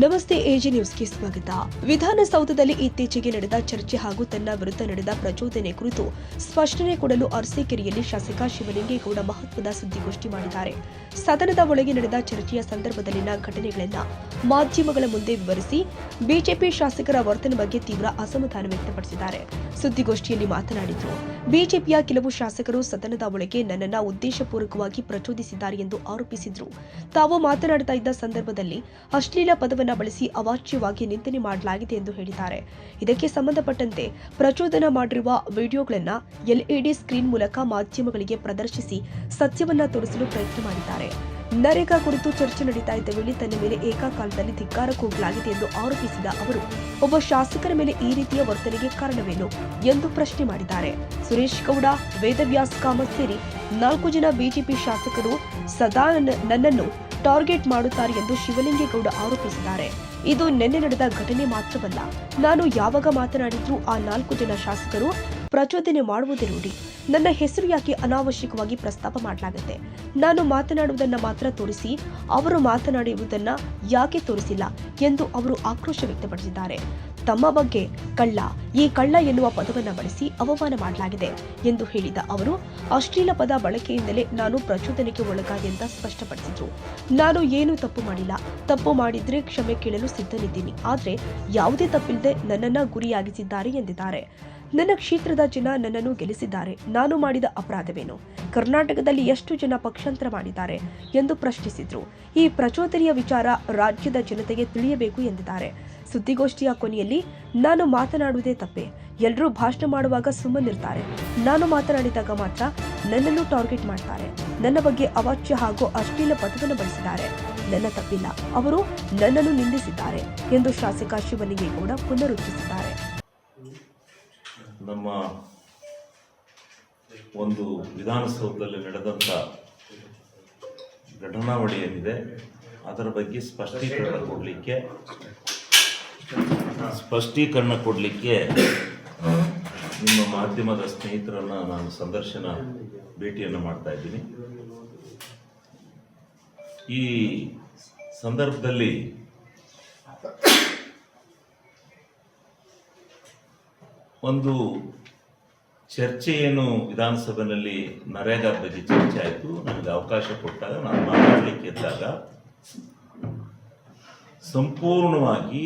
ನಮಸ್ತೆ ಎಜಿ ನ್ಯೂಸ್ಗೆ ಸ್ವಾಗತ. ವಿಧಾನಸೌಧದಲ್ಲಿ ಇತ್ತೀಚೆಗೆ ನಡೆದ ಚರ್ಚೆ ಹಾಗೂ ತನ್ನ ವಿರುದ್ಧ ನಡೆದ ಪ್ರಚೋದನೆ ಕುರಿತು ಸ್ಪಷ್ಟನೆ ಕೊಡಲು ಅರಸೀಕೆರೆಯಲ್ಲಿ ಶಾಸಕ ಶಿವಲಿಂಗೇಗೌಡ ಮಹತ್ವದ ಸುದ್ದಿಗೋಷ್ಠಿ ಮಾಡಿದ್ದಾರೆ. ಸದನದ ಒಳಗೆ ನಡೆದ ಚರ್ಚೆಯ ಸಂದರ್ಭದಲ್ಲಿನ ಘಟನೆಗಳನ್ನು ಮಾಧ್ಯಮಗಳ ಮುಂದೆ ವಿವರಿಸಿ ಬಿಜೆಪಿ ಶಾಸಕರ ವರ್ತನೆ ಬಗ್ಗೆ ತೀವ್ರ ಅಸಮಾಧಾನ ವ್ಯಕ್ತಪಡಿಸಿದ್ದಾರೆ. ಸುದ್ದಿಗೋಷ್ಠಿಯಲ್ಲಿ ಮಾತನಾಡಿದರು. ಬಿಜೆಪಿಯ ಕೆಲವು ಶಾಸಕರು ಸದನದ ಒಳಗೆ ನನ್ನನ್ನು ಉದ್ದೇಶಪೂರ್ವಕವಾಗಿ ಪ್ರಚೋದಿಸಿದ್ದಾರೆ ಎಂದು ಆರೋಪಿಸಿದರು. ತಾವು ಮಾತನಾಡುತ್ತಾ ಇದ್ದ ಸಂದರ್ಭದಲ್ಲಿ ಅಶ್ಲೀಲ ಪದವನ್ನು ಬಳಸಿ ಅವಾಚ್ಯವಾಗಿ ನಿಂದನೆ ಮಾಡಲಾಗಿದೆ ಎಂದು ಹೇಳಿದ್ದಾರೆ. ಇದಕ್ಕೆ ಸಂಬಂಧಪಟ್ಟಂತೆ ಪ್ರಚೋದನೆ ಮಾಡಿರುವ ವಿಡಿಯೋಗಳನ್ನು ಎಲ್ಇಡಿ ಸ್ಕ್ರೀನ್ ಮೂಲಕ ಮಾಧ್ಯಮಗಳಿಗೆ ಪ್ರದರ್ಶಿಸಿ ಸತ್ಯವನ್ನ ತೋರಿಸಲು ಪ್ರಯತ್ನ ಮಾಡಿದ್ದಾರೆ. ನರೇಗಾ ಕುರಿತು ಚರ್ಚೆ ನಡೀತಾ ಇದ್ದ ವೇಳೆ ತನ್ನ ಮೇಲೆ ಏಕಕಾಲದಲ್ಲಿ ಧಿಕ್ಕಾರ ಕೂಗಲಾಗಿದೆ ಎಂದು ಆರೋಪಿಸಿದ ಅವರು ಒಬ್ಬ ಶಾಸಕರ ಮೇಲೆ ಈ ರೀತಿಯ ವರ್ತನೆಗೆ ಕಾರಣವೇನು ಎಂದು ಪ್ರಶ್ನೆ ಮಾಡಿದ್ದಾರೆ. ಸುರೇಶ್ ಗೌಡ, ವೇದವ್ಯಾಸ್ ಕಾಮತ್ ಸೇರಿ 4 ಜನ ಬಿಜೆಪಿ ಶಾಸಕರು ಸದಾ ನನ್ನನ್ನು ಟಾರ್ಗೆಟ್ ಮಾಡುತ್ತಾರೆ ಎಂದು ಶಿವಲಿಂಗೇಗೌಡ ಆರೋಪಿಸಿದ್ದಾರೆ. ಇದು ನಿನ್ನೆ ನಡೆದ ಘಟನೆ ಮಾತ್ರವಲ್ಲ. ನಾನು ಯಾವಾಗ ಮಾತನಾಡಿದ್ರೂ ಆ 4 ಜನ ಶಾಸಕರು ಪ್ರಚೋದನೆ ಮಾಡುವುದೇ ರೂಢಿ. ನನ್ನ ಹೆಸರು ಯಾಕೆ ಅನಾವಶ್ಯಕವಾಗಿ ಪ್ರಸ್ತಾಪ ಮಾಡಲಾಗುತ್ತೆ? ನಾನು ಮಾತನಾಡುವುದನ್ನು ಮಾತ್ರ ತೋರಿಸಿ ಅವರು ಮಾತನಾಡುವುದನ್ನು ಯಾಕೆ ತೋರಿಸಿಲ್ಲ ಎಂದು ಅವರು ಆಕ್ರೋಶ ವ್ಯಕ್ತಪಡಿಸಿದ್ದಾರೆ. ತಮ್ಮ ಬಗ್ಗೆ ಈ ಕಳ್ಳ ಎನ್ನುವ ಪದವನ್ನು ಬಳಸಿ ಅವಮಾನ ಮಾಡಲಾಗಿದೆ ಎಂದು ಹೇಳಿದ ಅವರು ಅಶ್ಲೀಲ ಪದ ಬಳಕೆಯಿಂದಲೇ ನಾನು ಪ್ರಚೋದನೆಗೆ ಒಳಗಾದೆ ಅಂತ ಸ್ಪಷ್ಟಪಡಿಸಿದ್ರು. ನಾನು ಏನೂ ತಪ್ಪು ಮಾಡಿಲ್ಲ. ತಪ್ಪು ಮಾಡಿದ್ರೆ ಕ್ಷಮೆ ಕೇಳಲು ಸಿದ್ಧನಿದ್ದೀನಿ. ಆದರೆ ಯಾವುದೇ ತಪ್ಪಿಲ್ಲದೆ ನನ್ನನ್ನು ಗುರಿಯಾಗಿಸಿದ್ದಾರೆ ಎಂದಿದ್ದಾರೆ. ನನ್ನ ಕ್ಷೇತ್ರದ ಜನ ನನ್ನನ್ನು ಗೆಲ್ಲಿಸಿದ್ದಾರೆ. ನಾನು ಮಾಡಿದ ಅಪರಾಧವೇನು? ಕರ್ನಾಟಕದಲ್ಲಿ ಎಷ್ಟು ಜನ ಪಕ್ಷಾಂತರ ಮಾಡಿದ್ದಾರೆ ಎಂದು ಪ್ರಶ್ನಿಸಿದ್ರು. ಈ ಪ್ರಚೋದನೆಯ ವಿಚಾರ ರಾಜ್ಯದ ಜನತೆಗೆ ತಿಳಿಯಬೇಕು ಎಂದಿದ್ದಾರೆ. ಸುದ್ದಿಗೋಷ್ಠಿಯ ಕೊನೆಯಲ್ಲಿ ನಾನು ಮಾತನಾಡುವುದೇ ತಪ್ಪೆ? ಎಲ್ಲರೂ ಭಾಷಣ ಮಾಡುವಾಗ ಸುಮ್ಮನಿರ್ತಾರೆ. ನಾನು ಮಾತನಾಡಿದಾಗ ಮಾತ್ರ ನನ್ನನ್ನು ಟಾರ್ಗೆಟ್ ಮಾಡ್ತಾರೆ. ನನ್ನ ಬಗ್ಗೆ ಅವಾಚ್ಯ ಹಾಗೂ ಅಶ್ಲೀಲ ಪದವನ್ನು ಬಳಸಿದ್ದಾರೆ. ನನ್ನ ತಪ್ಪಿಲ್ಲ. ಅವರು ನನ್ನನ್ನು ನಿಂದಿಸಿದ್ದಾರೆ ಎಂದು ಶಾಸಕ ಶಿವಲಿಂಗೇಗೌಡ ಪುನರುಚ್ಚರಿಸಿದ್ದಾರೆ. ನಮ್ಮ ಒಂದು ವಿಧಾನಸೌಧದಲ್ಲಿ ನಡೆದಂಥ ಘಟನಾವಳಿ ಏನಿದೆ ಅದರ ಬಗ್ಗೆ ಸ್ಪಷ್ಟೀಕರಣ ಕೊಡಲಿಕ್ಕೆ ನಿಮ್ಮ ಮಾಧ್ಯಮದ ಸ್ನೇಹಿತರನ್ನು ನಾನು ಸಂದರ್ಶನ ಭೇಟಿಯನ್ನು ಮಾಡ್ತಾ ಇದ್ದೀನಿ. ಈ ಸಂದರ್ಭದಲ್ಲಿ ಒಂದು ಚರ್ಚೆ ಏನು ವಿಧಾನಸಭೆಯಲ್ಲಿ ನರೇಗಾ ಬಗ್ಗೆ ಚರ್ಚೆ ಆಯಿತು. ನನಗೆ ಅವಕಾಶ ಕೊಟ್ಟಾಗ ನಾನು ಮಾತಾಡಲಿಕ್ಕೆ ಇದ್ದಾಗ ಸಂಪೂರ್ಣವಾಗಿ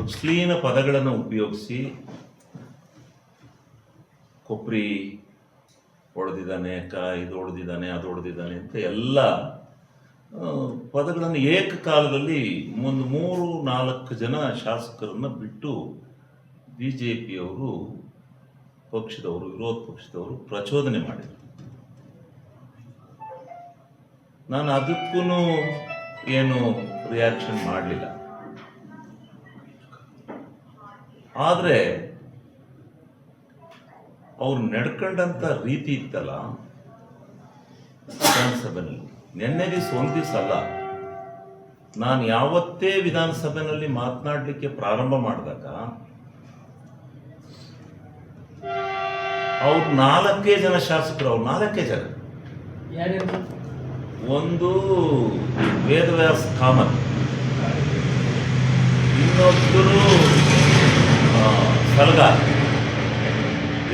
ಅಶ್ಲೀಲ ಪದಗಳನ್ನು ಉಪಯೋಗಿಸಿ ಕೊಬ್ಬರಿ ಹೊಡೆದಿದ್ದಾನೆ, ಇದು ಹೊಡೆದಿದ್ದಾನೆ, ಅದು ಹೊಡೆದಿದ್ದಾನೆ ಅಂತ ಎಲ್ಲ ಪದಗಳನ್ನು ಏಕಕಾಲದಲ್ಲಿ ಒಂದು 3-4 ಜನ ಶಾಸಕರನ್ನು ಬಿಟ್ಟು ಬಿಜೆಪಿಯವರು ಪಕ್ಷದವರು, ವಿರೋಧ ಪಕ್ಷದವರು ಪ್ರಚೋದನೆ ಮಾಡಿದರು. ನಾನು ಅದಕ್ಕೂ ಏನು ರಿಯಾಕ್ಷನ್ ಮಾಡಲಿಲ್ಲ. ಆದರೆ ಅವ್ರು ನಡ್ಕೊಂಡಂಥ ರೀತಿ ಇತ್ತಲ್ಲ ವಿಧಾನಸಭೆಯಲ್ಲಿ, ನಿನ್ನೆ ಒಂದು ದಿವಸ ಅಲ್ಲ, ನಾನು ಯಾವತ್ತೇ ವಿಧಾನಸಭೆಯಲ್ಲಿ ಮಾತನಾಡಲಿಕ್ಕೆ ಪ್ರಾರಂಭ ಮಾಡಿದಾಗ ಅವ್ರು 4 ಜನ ಶಾಸಕರು, ಅವ್ರು 4 ಜನ. ಒಂದು ವೇದವ್ಯಾಸ್ ಕಾಮತ್, ಇನ್ನೊಬ್ಬರು ಸಲಗಾರ್,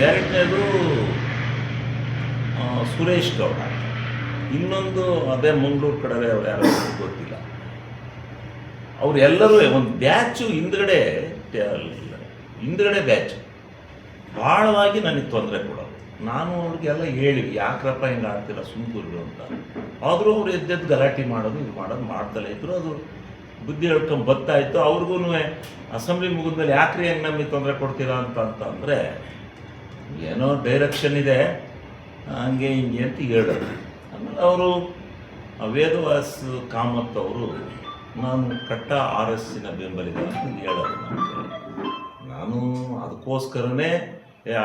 ಎರಡನೇದು ಸುರೇಶ್ ಗೌಡ, ಇನ್ನೊಂದು ಅದೇ ಮಂಗಳೂರು ಕಡೆ ಯಾರು ಗೊತ್ತಿಲ್ಲ. ಅವರೆಲ್ಲರೂ ಒಂದು ಬ್ಯಾಚು ಹಿಂದ್ಗಡೆ ಬ್ಯಾಚು ಭಾಳವಾಗಿ ನನಗೆ ತೊಂದರೆ ಕೊಡೋದು. ನಾನು ಅವ್ರಿಗೆಲ್ಲ ಹೇಳಿ ಯಾಕ್ರಪ್ಪ ಹಿಂಗೆ ಆಡ್ತಿಲ್ಲ ಸುಮ್ಕೂರು ಅಂತ. ಆದರೂ ಅವ್ರು ಎದ್ದೆದ್ದು ಗಲಾಟೆ ಮಾಡೋದು ಇದು ಮಾಡೋದು ಮಾಡ್ತಲೇ ಇದ್ರು. ಅದು ಬುದ್ಧಿ ಹೇಳ್ಕೊಂಡು ಬರ್ತಾಯಿತ್ತು. ಅವ್ರಿಗೂ ಅಸೆಂಬ್ಲಿ ಮುಗಿದ್ಮೇಲೆ ಯಾಕ್ರಿ ಹೆಂಗೆ ನಮಗೆ ತೊಂದರೆ ಕೊಡ್ತೀರಾ ಅಂತಂದರೆ ಏನೋ ಡೈರೆಕ್ಷನ್ ಇದೆ ಹಂಗೆ ಹಿಂಗೆ ಅಂತ ಹೇಳೋದು. ಆಮೇಲೆ ಅವರು ವೇದವ್ಯಾಸ್ ಕಾಮತ್ ಅವರು ನಾನು ಕಟ್ಟ RSSನ ಬೆಂಬಲಿಗ ಅಂತ ಹೇಳೋದು. ನಾನು ಅದಕ್ಕೋಸ್ಕರನೇ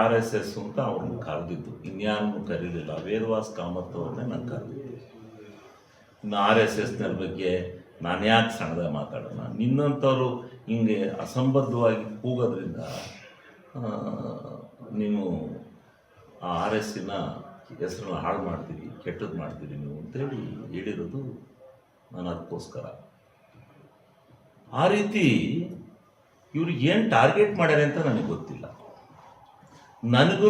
RSS ಅಂತ ಅವ್ರನ್ನ ಕರೆದಿದ್ದು, ಇನ್ಯಾರನ್ನು ಕರೀಲಿಲ್ಲ. ವೇದವ್ಯಾಸ್ ಕಾಮತ್ ಅವ್ರನ್ನೇ ನಾನು ಕರೆದಿದ್ದು. ಇನ್ನು RSSನ ಬಗ್ಗೆ ನಾನು ಯಾಕೆ ಸಣ್ಣದಾಗಿ ಮಾತಾಡೋಣ? ನಿನ್ನಂಥವ್ರು ಹಿಂಗೆ ಅಸಂಬದ್ಧವಾಗಿ ಕೂಗೋದ್ರಿಂದ ನೀವು ಆ RSSನ ಹೆಸರನ್ನು ಹಾಳು ಮಾಡ್ತೀರಿ, ಕೆಟ್ಟದ್ದು ಮಾಡ್ತೀರಿ ನೀವು ಅಂತೇಳಿ ಹೇಳಿರೋದು ನಾನು ಅದಕ್ಕೋಸ್ಕರ. ಆ ರೀತಿ ಇವ್ರಿಗೆ ಏನು ಟಾರ್ಗೆಟ್ ಮಾಡ್ಯಾರೆ ಅಂತ ನನಗೆ ಗೊತ್ತಿಲ್ಲ. ನನಗೂ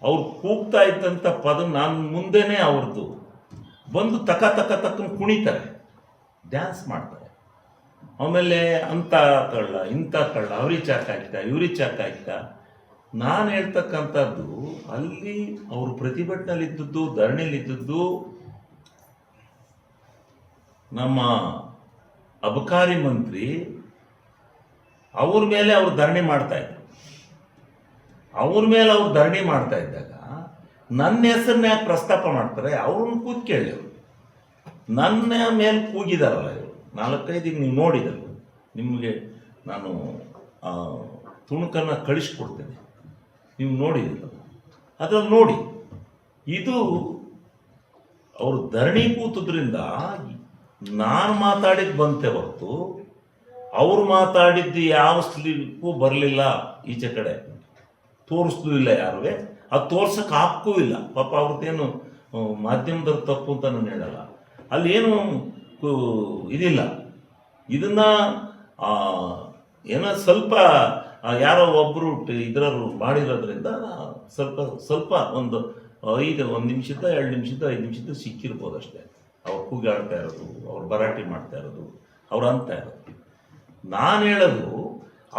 ಅವ್ರು ಕೂಗ್ತಾ ಇದ್ದಂಥ ಪದ ನಾನು ಮುಂದೆನೇ ಅವ್ರದ್ದು ಬಂದು ತಕ್ಕನ ಕುಣಿತಾರೆ, ಡ್ಯಾನ್ಸ್ ಮಾಡ್ತಾರೆ. ಆಮೇಲೆ ಅಂಥ ಕಳ್ಳ ಇಂಥ ಕಳ್ಳ ಅವ್ರಿಗೆ ಚಾಕ್ ಹಾಕ್ತಾ ಇವ್ರಿಗೆ ಚಾಕ್ ಹಾಕ್ತಾ. ನಾನು ಹೇಳ್ತಕ್ಕಂಥದ್ದು ಅಲ್ಲಿ ಅವರು ಪ್ರತಿಭಟನೆಯಲ್ಲಿದ್ದದ್ದು, ಧರಣಿಲಿದ್ದದ್ದು ನಮ್ಮ ಅಬಕಾರಿ ಮಂತ್ರಿ ಅವ್ರ ಮೇಲೆ ಅವ್ರು ಧರಣಿ ಮಾಡ್ತಾಯಿದ್ರು. ಅವ್ರ ಮೇಲೆ ಅವ್ರು ಧರಣಿ ಮಾಡ್ತಾ ಇದ್ದಾಗ ನನ್ನ ಹೆಸರನ್ನ ಯಾಕೆ ಪ್ರಸ್ತಾಪ ಮಾಡ್ತಾರೆ? ಅವ್ರನ್ನ ಕೂತ್ ಕೇಳಿ. ಅವರು ನನ್ನ ಮೇಲೆ ಕೂಗಿದಾರಲ್ಲ ಇವರು 4-5 ನೀವು ನೋಡಿದರು. ನಿಮಗೆ ನಾನು ತುಣುಕನ್ನು ಕಳಿಸ್ಕೊಡ್ತೇನೆ, ನೀವು ನೋಡಿದಿಲ್ಲ. ಅದ್ರಲ್ಲಿ ನೋಡಿ, ಇದು ಅವರು ಧರಣಿ ಕೂತದ್ರಿಂದ ನಾನು ಮಾತಾಡಿದ್ದು ಬಂತೆ ಹೊರತು ಅವ್ರು ಮಾತಾಡಿದ್ದು ಯಾವ ಸ್ಲಿಪ್ಪು ಬರಲಿಲ್ಲ. ಈಚೆ ಕಡೆ ತೋರಿಸ್ಲೂ ಇಲ್ಲ ಯಾರುವೆ, ಅದು ತೋರ್ಸಕ್ಕೆ ಹಾಕೂ ಇಲ್ಲ. ಪಾಪ ಅವ್ರದ್ದೇನು ಮಾಧ್ಯಮದವ್ರು ತಪ್ಪು ಅಂತ ನಾನು ಹೇಳಲ್ಲ, ಅಲ್ಲೇನು ಇದಿಲ್ಲ. ಇದನ್ನು ಏನೋ ಸ್ವಲ್ಪ ಯಾರೋ ಒಬ್ಬರು ಇದರವರು ಮಾಡಿರೋದ್ರಿಂದ ಸ್ವಲ್ಪ ಒಂದು 1 ನಿಮಿಷದ 2 ನಿಮಿಷದ 5 ನಿಮಿಷದ ಸಿಕ್ಕಿರ್ಬೋದು ಅಷ್ಟೇ. ಅವ್ರು ಕೂಗಾಡ್ತಾ ಇರೋದು, ಅವ್ರು ಭರಾಟೆ ಮಾಡ್ತಾ ಇರೋದು, ಅವ್ರು ಅಂತ ಇರೋದು. ನಾನು ಹೇಳೋದು,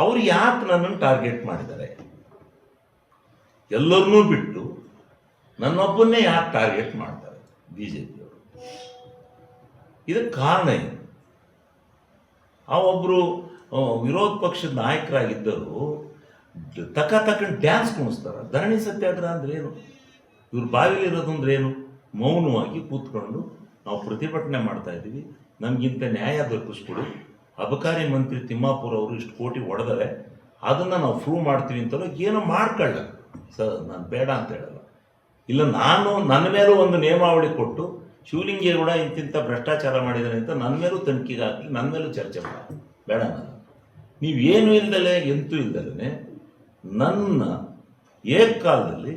ಅವ್ರು ಯಾಕೆ ನನ್ನನ್ನು ಟಾರ್ಗೆಟ್ ಮಾಡಿದ್ದಾರೆ? ಎಲ್ಲರನ್ನೂ ಬಿಟ್ಟು ನನ್ನೊಬ್ಬನ್ನೇ ಯಾಕೆ ಟಾರ್ಗೆಟ್ ಮಾಡ್ತಾರೆ ಬಿ ಜೆ ಪಿಯವರು? ಇದಕ್ಕೆ ಕಾರಣ ಏನು? ಆ ಒಬ್ಬರು ವಿರೋಧ ಪಕ್ಷದ ನಾಯಕರಾಗಿದ್ದರು ತಕ್ಕಂಡು ಡ್ಯಾನ್ಸ್ ಕುಣಿಸ್ತಾರೆ. ಧರಣಿ ಸತ್ಯಾಗ್ರಹ ಅಂದ್ರೆ ಏನು? ಇವ್ರು ಬಾವಿಲಿರೋದು ಅಂದ್ರೆ ಏನು? ಮೌನವಾಗಿ ಕೂತ್ಕೊಂಡು ನಾವು ಪ್ರತಿಭಟನೆ ಮಾಡ್ತಾ ಇದ್ದೀವಿ, ನಮಗಿಂತ ನ್ಯಾಯ ದೊರಕಿಸ್ಕೊಡಿ, ಅಬಕಾರಿ ಮಂತ್ರಿ ತಿಮ್ಮಾಪುರ ಅವರು ಇಷ್ಟು ಕೋಟಿ ಹೊಡೆದರೆ ಅದನ್ನು ನಾವು ಪ್ರೂವ್ ಮಾಡ್ತೀವಿ ಅಂತಲೋ ಏನೋ ಮಾಡ್ಕೊಳ್ಳ ಸರ್. ನಾನು ಬೇಡ ಅಂತ ಹೇಳಲ್ಲ. ಇಲ್ಲ, ನಾನು ನನ್ನ ಮೇಲೂ ಒಂದು ನಿಯಮಾವಳಿ ಕೊಟ್ಟು ಶಿವಲಿಂಗೇಗೌಡ ಇಂತಿಂಥ ಭ್ರಷ್ಟಾಚಾರ ಮಾಡಿದ್ದಾನೆ ಅಂತ ನನ್ನ ಮೇಲೂ ತನಿಖೆಗೆ ಹಾಕಿ ನನ್ನ ಮೇಲೂ ಚರ್ಚೆ ಮಾಡಿ ಬೇಡ. ನಾನು ನೀವೇನು ಇಲ್ದಲೆ ಎಂತೂ ಇಲ್ದಲೇ ನನ್ನ ಏಕಕಾಲದಲ್ಲಿ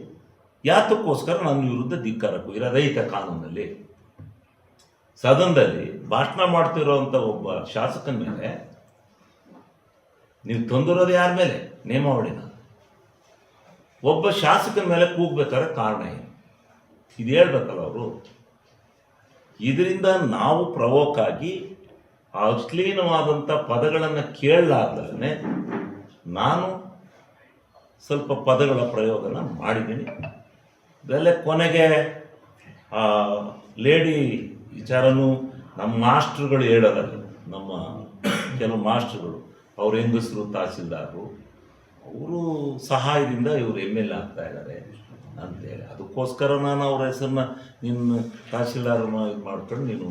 ಯಾತಕ್ಕೋಸ್ಕರ ನನ್ನ ವಿರುದ್ಧ ಧಿಕ್ಕಾರಕ್ಕೂ ಇರೋದೈತೆ ಕಾನೂನಲ್ಲಿ. ಸದನದಲ್ಲಿ ಭಾಷಣ ಮಾಡ್ತಿರೋಂಥ ಒಬ್ಬ ಶಾಸಕನ ಮೇಲೆ ನೀವು ತಂದಿರೋದು ಯಾರ ಮೇಲೆ? ನೇಮಾವಳಿನ. ಒಬ್ಬ ಶಾಸಕನ ಮೇಲೆ ಕೂಗ್ಬೇಕಾದ್ರೆ ಕಾರಣ ಏನು? ಇದು ಹೇಳ್ಬೇಕಲ್ಲ ಅವರು. ಇದರಿಂದ ನಾವು ಪ್ರವೋಕ್ ಆಗಿ ಅಶ್ಲೀಲವಾದಂಥ ಪದಗಳನ್ನು ಕೇಳಲಾರ್ದಲೇ ನಾನು ಸ್ವಲ್ಪ ಪದಗಳ ಪ್ರಯೋಗನ ಮಾಡಿದ್ದೀನಿ. ಅದೆಲ್ಲ ಕೊನೆಗೆ ಲೇಡಿ ವಿಚಾರನೂ ನಮ್ಮ ಮಾಸ್ಟ್ರುಗಳು ಹೇಳೋದಲ್ಲ, ನಮ್ಮ ಕೆಲವು ಮಾಸ್ಟ್ರುಗಳು, ಅವ್ರ ಹೆಂಗಸರು ತಹಸೀಲ್ದಾರರು, ಅವರು ಸಹಾಯದಿಂದ ಇವರು MLA ಆಗ್ತಾ ಇದ್ದಾರೆ ಅಂತೇಳಿ, ಅದಕ್ಕೋಸ್ಕರ ನಾನು ಅವ್ರ ಹೆಸರನ್ನ ನಿನ್ನ ತಹಸೀಲ್ದಾರನ್ನ ಇದು ಮಾಡ್ಕೊಂಡು ನೀನು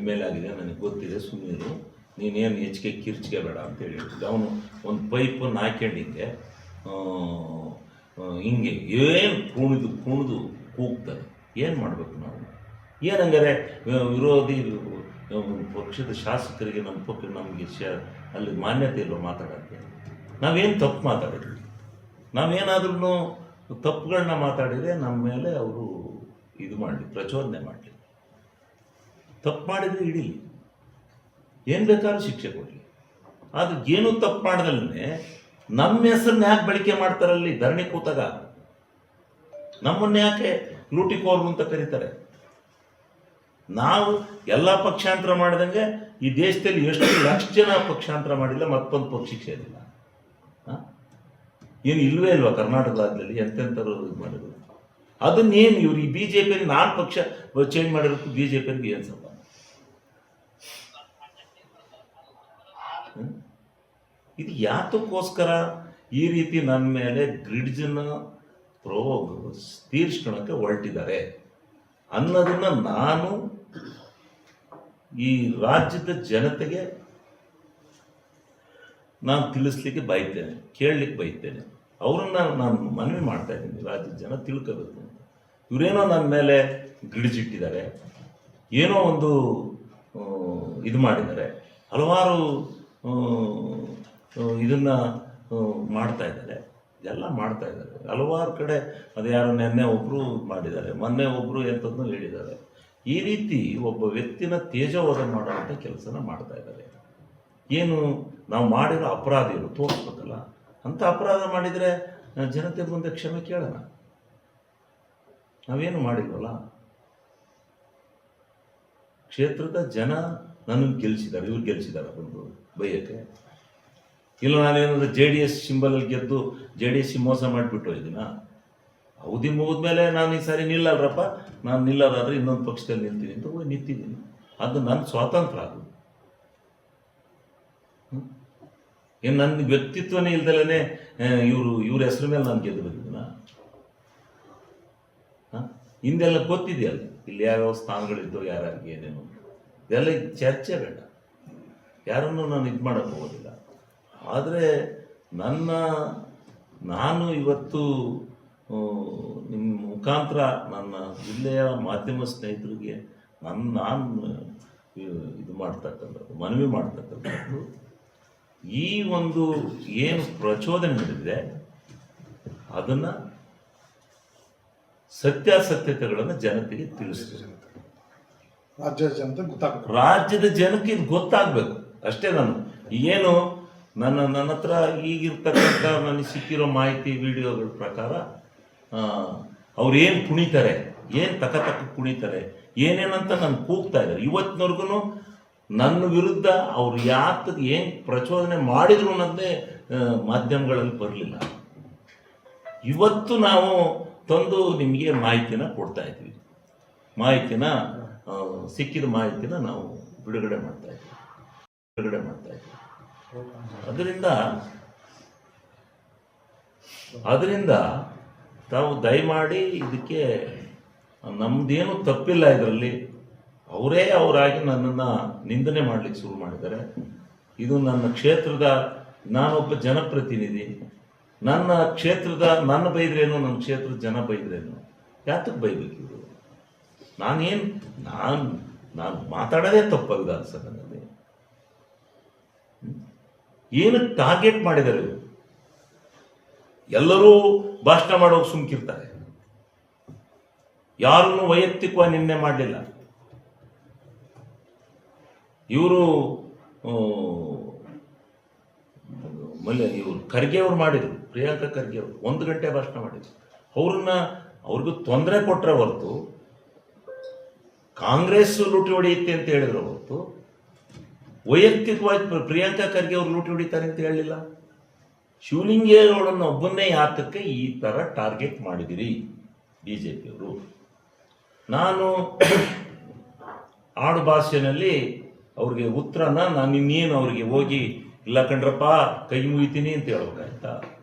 MLA ಆಗಿದೆ ನನಗೆ ಗೊತ್ತಿದೆ, ಸುಮ್ಮನೆ ನೀನೇನು ಹೆಚ್ಚಿಗೆ ಕಿರ್ಚಿಗೆ ಬೇಡ ಅಂತೇಳಿ ಹೇಳ್ತಿದ್ದೆ. ಅವನು ಒಂದು ಪೈಪನ್ನು ಹಾಕ್ಯಂಡಿಂಗೆ ಹಿಂಗೆ ಏನು ಕುಣಿದು ಕೂಗ್ತಾರೆ. ಏನು ಮಾಡಬೇಕು ನಾವು? ಏನಂಗಾರೆ ವಿರೋಧಿ ಪಕ್ಷದ ಶಾಸಕರಿಗೆ ನಮ್ಮ ಪಕ್ಷ ನಮಗೆ ಅಲ್ಲಿ ಮಾನ್ಯತೆ ಇಲ್ವ ಮಾತಾಡೋಕ್ಕೆ? ನಾವೇನು ತಪ್ಪು ಮಾತಾಡಿದ್ವಿ? ನಾವೇನಾದ್ರೂ ತಪ್ಪುಗಳನ್ನ ಮಾತಾಡಿದರೆ ನಮ್ಮ ಮೇಲೆ ಅವರು ಇದು ಮಾಡಲಿ, ಪ್ರಚೋದನೆ ಮಾಡಲಿ. ತಪ್ಪು ಮಾಡಿದರೆ ಹಿಡೀಲಿ, ಏನು ಬೇಕಾದ್ರೂ ಶಿಕ್ಷೆ ಕೊಡಲಿ. ಆದರೆ ಏನೂ ತಪ್ಪು ಮಾಡ್ದಲ್ಲೇ ನಮ್ಮ ಹೆಸರನ್ನ ಯಾಕೆ ಬಳಕೆ ಮಾಡ್ತಾರಲ್ಲಿ? ಧರಣಿ ಕೂತಾಗ ನಮ್ಮನ್ನ ಯಾಕೆ ಲೂಟಿಕೋರು ಅಂತ ಕರೀತಾರೆ? ನಾವು ಎಲ್ಲ ಪಕ್ಷಾಂತರ ಮಾಡಿದಂಗೆ ಈ ದೇಶದಲ್ಲಿ ಎಷ್ಟು ಲಕ್ಷ ಜನ ಪಕ್ಷಾಂತರ ಮಾಡಿಲ್ಲ, ಮತ್ತೊಂದು ಪಕ್ಷಕ್ಕೆ ಸೇರಿಲ್ಲ. ಏನು ಇಲ್ವೇ ಇಲ್ವಾ ಕರ್ನಾಟಕ ರಾಜ್ಯದಲ್ಲಿ ಎಂತೆಂಥವ್ರು ಇದು ಮಾಡಿದ್ರು? ಅದನ್ನೇನು ಇವ್ರು ಈ BJP ನಾನು ಪಕ್ಷ ಚೇಂಜ್ ಮಾಡಿರೋದು BJPಗೆ ಏನು ಸಂಬಂಧ? ಇದು ಯಾತಕ್ಕೋಸ್ಕರ ಈ ರೀತಿ ನನ್ನ ಮೇಲೆ ಗ್ರಿಡ್ಜನ್ನು ತೀರ್ಸ್ಕೊಳಕ್ಕೆ ಹೊರಟಿದ್ದಾರೆ ಅನ್ನೋದನ್ನು ನಾನು ಈ ರಾಜ್ಯದ ಜನತೆಗೆ ನಾನು ತಿಳಿಸ್ಲಿಕ್ಕೆ ಬಯಸ್ತೇನೆ, ಕೇಳಲಿಕ್ಕೆ ಬಯಸ್ತೇನೆ. ಅವರನ್ನು ನಾನು ಮನವಿ ಮಾಡ್ತಾ ಇದ್ದೀನಿ, ರಾಜ್ಯದ ಜನ ತಿಳ್ಕೋಬೇಕು ಅಂತ. ಇವರೇನೋ ನನ್ನ ಮೇಲೆ ಗಿಡಿಜಿಟ್ಟಿದ್ದಾರೆ, ಏನೋ ಒಂದು ಇದು ಮಾಡಿದ್ದಾರೆ, ಹಲವಾರು ಇದನ್ನು ಮಾಡ್ತಾ ಇದ್ದಾರೆ, ಎಲ್ಲ ಮಾಡ್ತಾ ಇದ್ದಾರೆ. ಹಲವಾರು ಕಡೆ ಅದು ಯಾರು ನೆನ್ನೆ ಒಬ್ಬರು ಮಾಡಿದ್ದಾರೆ, ಮೊನ್ನೆ ಒಬ್ಬರು ಎಂಥದ್ದನ್ನು ಹೇಳಿದ್ದಾರೆ. ಈ ರೀತಿ ಒಬ್ಬ ವ್ಯಕ್ತಿನ ತೇಜೋವಧೆ ಮಾಡುವಂಥ ಕೆಲಸನ ಮಾಡ್ತಾ ಇದ್ದಾರೆ. ಏನು ನಾವು ಮಾಡಿರೋ ಅಪರಾಧಿಗಳು ತೋರಿಸ್ಬೇಕಲ್ಲ. ಅಂಥ ಅಪರಾಧ ಮಾಡಿದರೆ ಜನತೆ ಮುಂದೆ ಕ್ಷಮೆ ಕೇಳೋಣ. ನಾವೇನು ಮಾಡಿಲ್ವಲ್ಲ. ಕ್ಷೇತ್ರದ ಜನ ನನ್ನನ್ನು ಗೆಲ್ಲಿಸಿದ್ದಾರೆ, ಇವ್ರು ಗೆಲ್ಲಿಸಿದ್ದಾರೆ ಬಂದು ಬೈಯಕ್ಕೆ. ಇಲ್ಲ ನಾನೇನಾದ್ರು JDS ಸಿಂಬಲಲ್ಲಿ ಗೆದ್ದು JDS ಮೋಸ ಮಾಡಿಬಿಟ್ಟು ಇದನ್ನ ಅವಧಿ ಮುಗಿದ್ಮೇಲೆ ನಾನು ಈ ಸಾರಿ ನಿಲ್ಲಲ್ರಪ್ಪ, ನಾನು ನಿಲ್ಲೋದಾದ್ರೆ ಇನ್ನೊಂದು ಪಕ್ಷದಲ್ಲಿ ನಿಲ್ತೀನಿ ಅಂತ ಹೋಗಿ ನಿಂತಿದ್ದೀನಿ. ಅದು ನನ್ನ ಸ್ವಾತಂತ್ರ್ಯ. ಅದು ಏನು ನನ್ನ ವ್ಯಕ್ತಿತ್ವನೇ ಇಲ್ದಲೇ ಇವ್ರ ಹೆಸರು ಮೇಲೆ ನಾನು ಗೆದ್ದು ಬಂದಿದ್ದೀನ. ಹಿಂದೆಲ್ಲ ಗೊತ್ತಿದೆಯಲ್ಲ ಇಲ್ಲಿ ಯಾವ್ಯಾವ ಸ್ಥಾನಗಳಿದ್ದು ಯಾರ್ಯಾರಿಗೆ ಏನೇನು, ಇದೆಲ್ಲ ಚರ್ಚೆ ಬೇಡ. ಯಾರನ್ನು ನಾನು ಇದು ಮಾಡೋಕ್ಕೆ ಹೋಗೋದಿಲ್ಲ. ಆದರೆ ನಾನು ಇವತ್ತು ನಿಮ್ಮ ಮುಖಾಂತರ ನನ್ನ ಜಿಲ್ಲೆಯ ಮಾಧ್ಯಮ ಸ್ನೇಹಿತರಿಗೆ ನಾನು ಇದು ಮಾಡ್ತಕ್ಕಂಥದ್ದು, ಮನವಿ ಮಾಡ್ತಕ್ಕಂಥದ್ದು, ಈ ಒಂದು ಏನು ಪ್ರಚೋದನೆ ನಡೆದಿದೆ ಅದನ್ನು ಸತ್ಯಾಸತ್ಯತೆಗಳನ್ನು ಜನತೆಗೆ ತಿಳಿಸ್ಬೇಕು. ರಾಜ್ಯದ ಜನಕ್ಕೆ ಇದು ಗೊತ್ತಾಗಬೇಕು ಅಷ್ಟೇ. ನಾನು ಏನು ನನ್ನ ಹತ್ರ ಈಗಿರ್ತಕ್ಕಂಥ ನನಗೆ ಸಿಕ್ಕಿರೋ ಮಾಹಿತಿ ವಿಡಿಯೋಗಳ ಪ್ರಕಾರ ಅವ್ರೇನು ಕುಣಿತಾರೆ, ಏನು ತಕ್ಕ ಕುಣಿತಾರೆ, ಏನೇನಂತ ನಾನು ಕೂಗ್ತಾ ಇದ್ದಾರೆ. ಇವತ್ತಿನವರೆಗೂ ನನ್ನ ವಿರುದ್ಧ ಅವ್ರು ಯಾತಕ್ಕೆ ಏನು ಪ್ರಚೋದನೆ ಮಾಡಿದ್ರು ಅನ್ನೋದೇ ಮಾಧ್ಯಮಗಳಲ್ಲಿ ಬರಲಿಲ್ಲ. ಇವತ್ತು ನಾವು ತಂದು ನಿಮಗೆ ಮಾಹಿತಿನ ಕೊಡ್ತಾ ಇದ್ವಿ. ಸಿಕ್ಕಿದ ಮಾಹಿತಿನ ನಾವು ಬಿಡುಗಡೆ ಮಾಡ್ತಾ ಇದ್ವಿ. ಅದರಿಂದ ತಾವು ದಯಮಾಡಿ ಇದಕ್ಕೆ ನಮ್ದೇನು ತಪ್ಪಿಲ್ಲ. ಇದರಲ್ಲಿ ಅವರಾಗಿ ನನ್ನನ್ನು ನಿಂದನೆ ಮಾಡಲಿಕ್ಕೆ ಶುರು ಮಾಡಿದ್ದಾರೆ. ಇದು ನನ್ನ ಕ್ಷೇತ್ರದ, ನಾನೊಬ್ಬ ಜನಪ್ರತಿನಿಧಿ, ನನ್ನ ಕ್ಷೇತ್ರದ ನನ್ನ ಬೈದ್ರೇನು, ನನ್ನ ಕ್ಷೇತ್ರದ ಜನ ಬೈದ್ರೇನು, ಯಾತಕ್ಕೆ ಬೈಬೇಕು ಇವರು? ನಾನು ಮಾತಾಡೋದೇ ತಪ್ಪ ವಿಧಾನಸಭೆಯಲ್ಲಿ. ಏನಕ್ಕೆ ಟಾರ್ಗೆಟ್ ಮಾಡಿದ್ದಾರೆ ಇವರು? ಎಲ್ಲರೂ ಭಾಷಣ ಮಾಡೋಕೆ ಸುಮ್ಕಿರ್ತಾರೆ, ಯಾರನ್ನು ವೈಯಕ್ತಿಕವಾಗಿ ನಿನ್ನೆ ಮಾಡಲಿಲ್ಲ. ಇವರು ಖರ್ಗೆ ಅವರು ಮಾಡಿದರು, ಪ್ರಿಯಾಂಕಾ ಖರ್ಗೆ ಅವರು 1 ಗಂಟೆ ಭಾಷಣ ಮಾಡಿದರು. ಅವ್ರಿಗೂ ತೊಂದರೆ ಕೊಟ್ಟರೆ ಹೊರತು, ಕಾಂಗ್ರೆಸ್ ಲೂಟಿ ಹೊಡೆಯುತ್ತೆ ಅಂತ ಹೇಳಿದ್ರು ಹೊರತು, ವೈಯಕ್ತಿಕವಾಗಿ ಪ್ರಿಯಾಂಕಾ ಖರ್ಗೆ ಅವರು ಲೂಟಿ ಹೊಡಿತಾರೆ ಅಂತ ಹೇಳಲಿಲ್ಲ. ಶಿವಲಿಂಗೇಗೌಡನ ಒಬ್ಬನ್ನೇ ಯಾತಕ್ಕೆ ಈ ಥರ ಟಾರ್ಗೆಟ್ ಮಾಡಿದಿರಿ BJPಯವರು? ನಾನು ಆಡು ಭಾಷೆಯಲ್ಲಿ ಅವ್ರಿಗೆ ಉತ್ತರನ ನಾನು ಇನ್ನೇನು ಅವ್ರಿಗೆ ಹೋಗಿ ಇಲ್ಲ ಕಣ್ರಪ್ಪ ಕೈ ಮುಗಿತೀನಿ ಅಂತ ಹೇಳ್ಬೇಕಾಯ್ತಾ,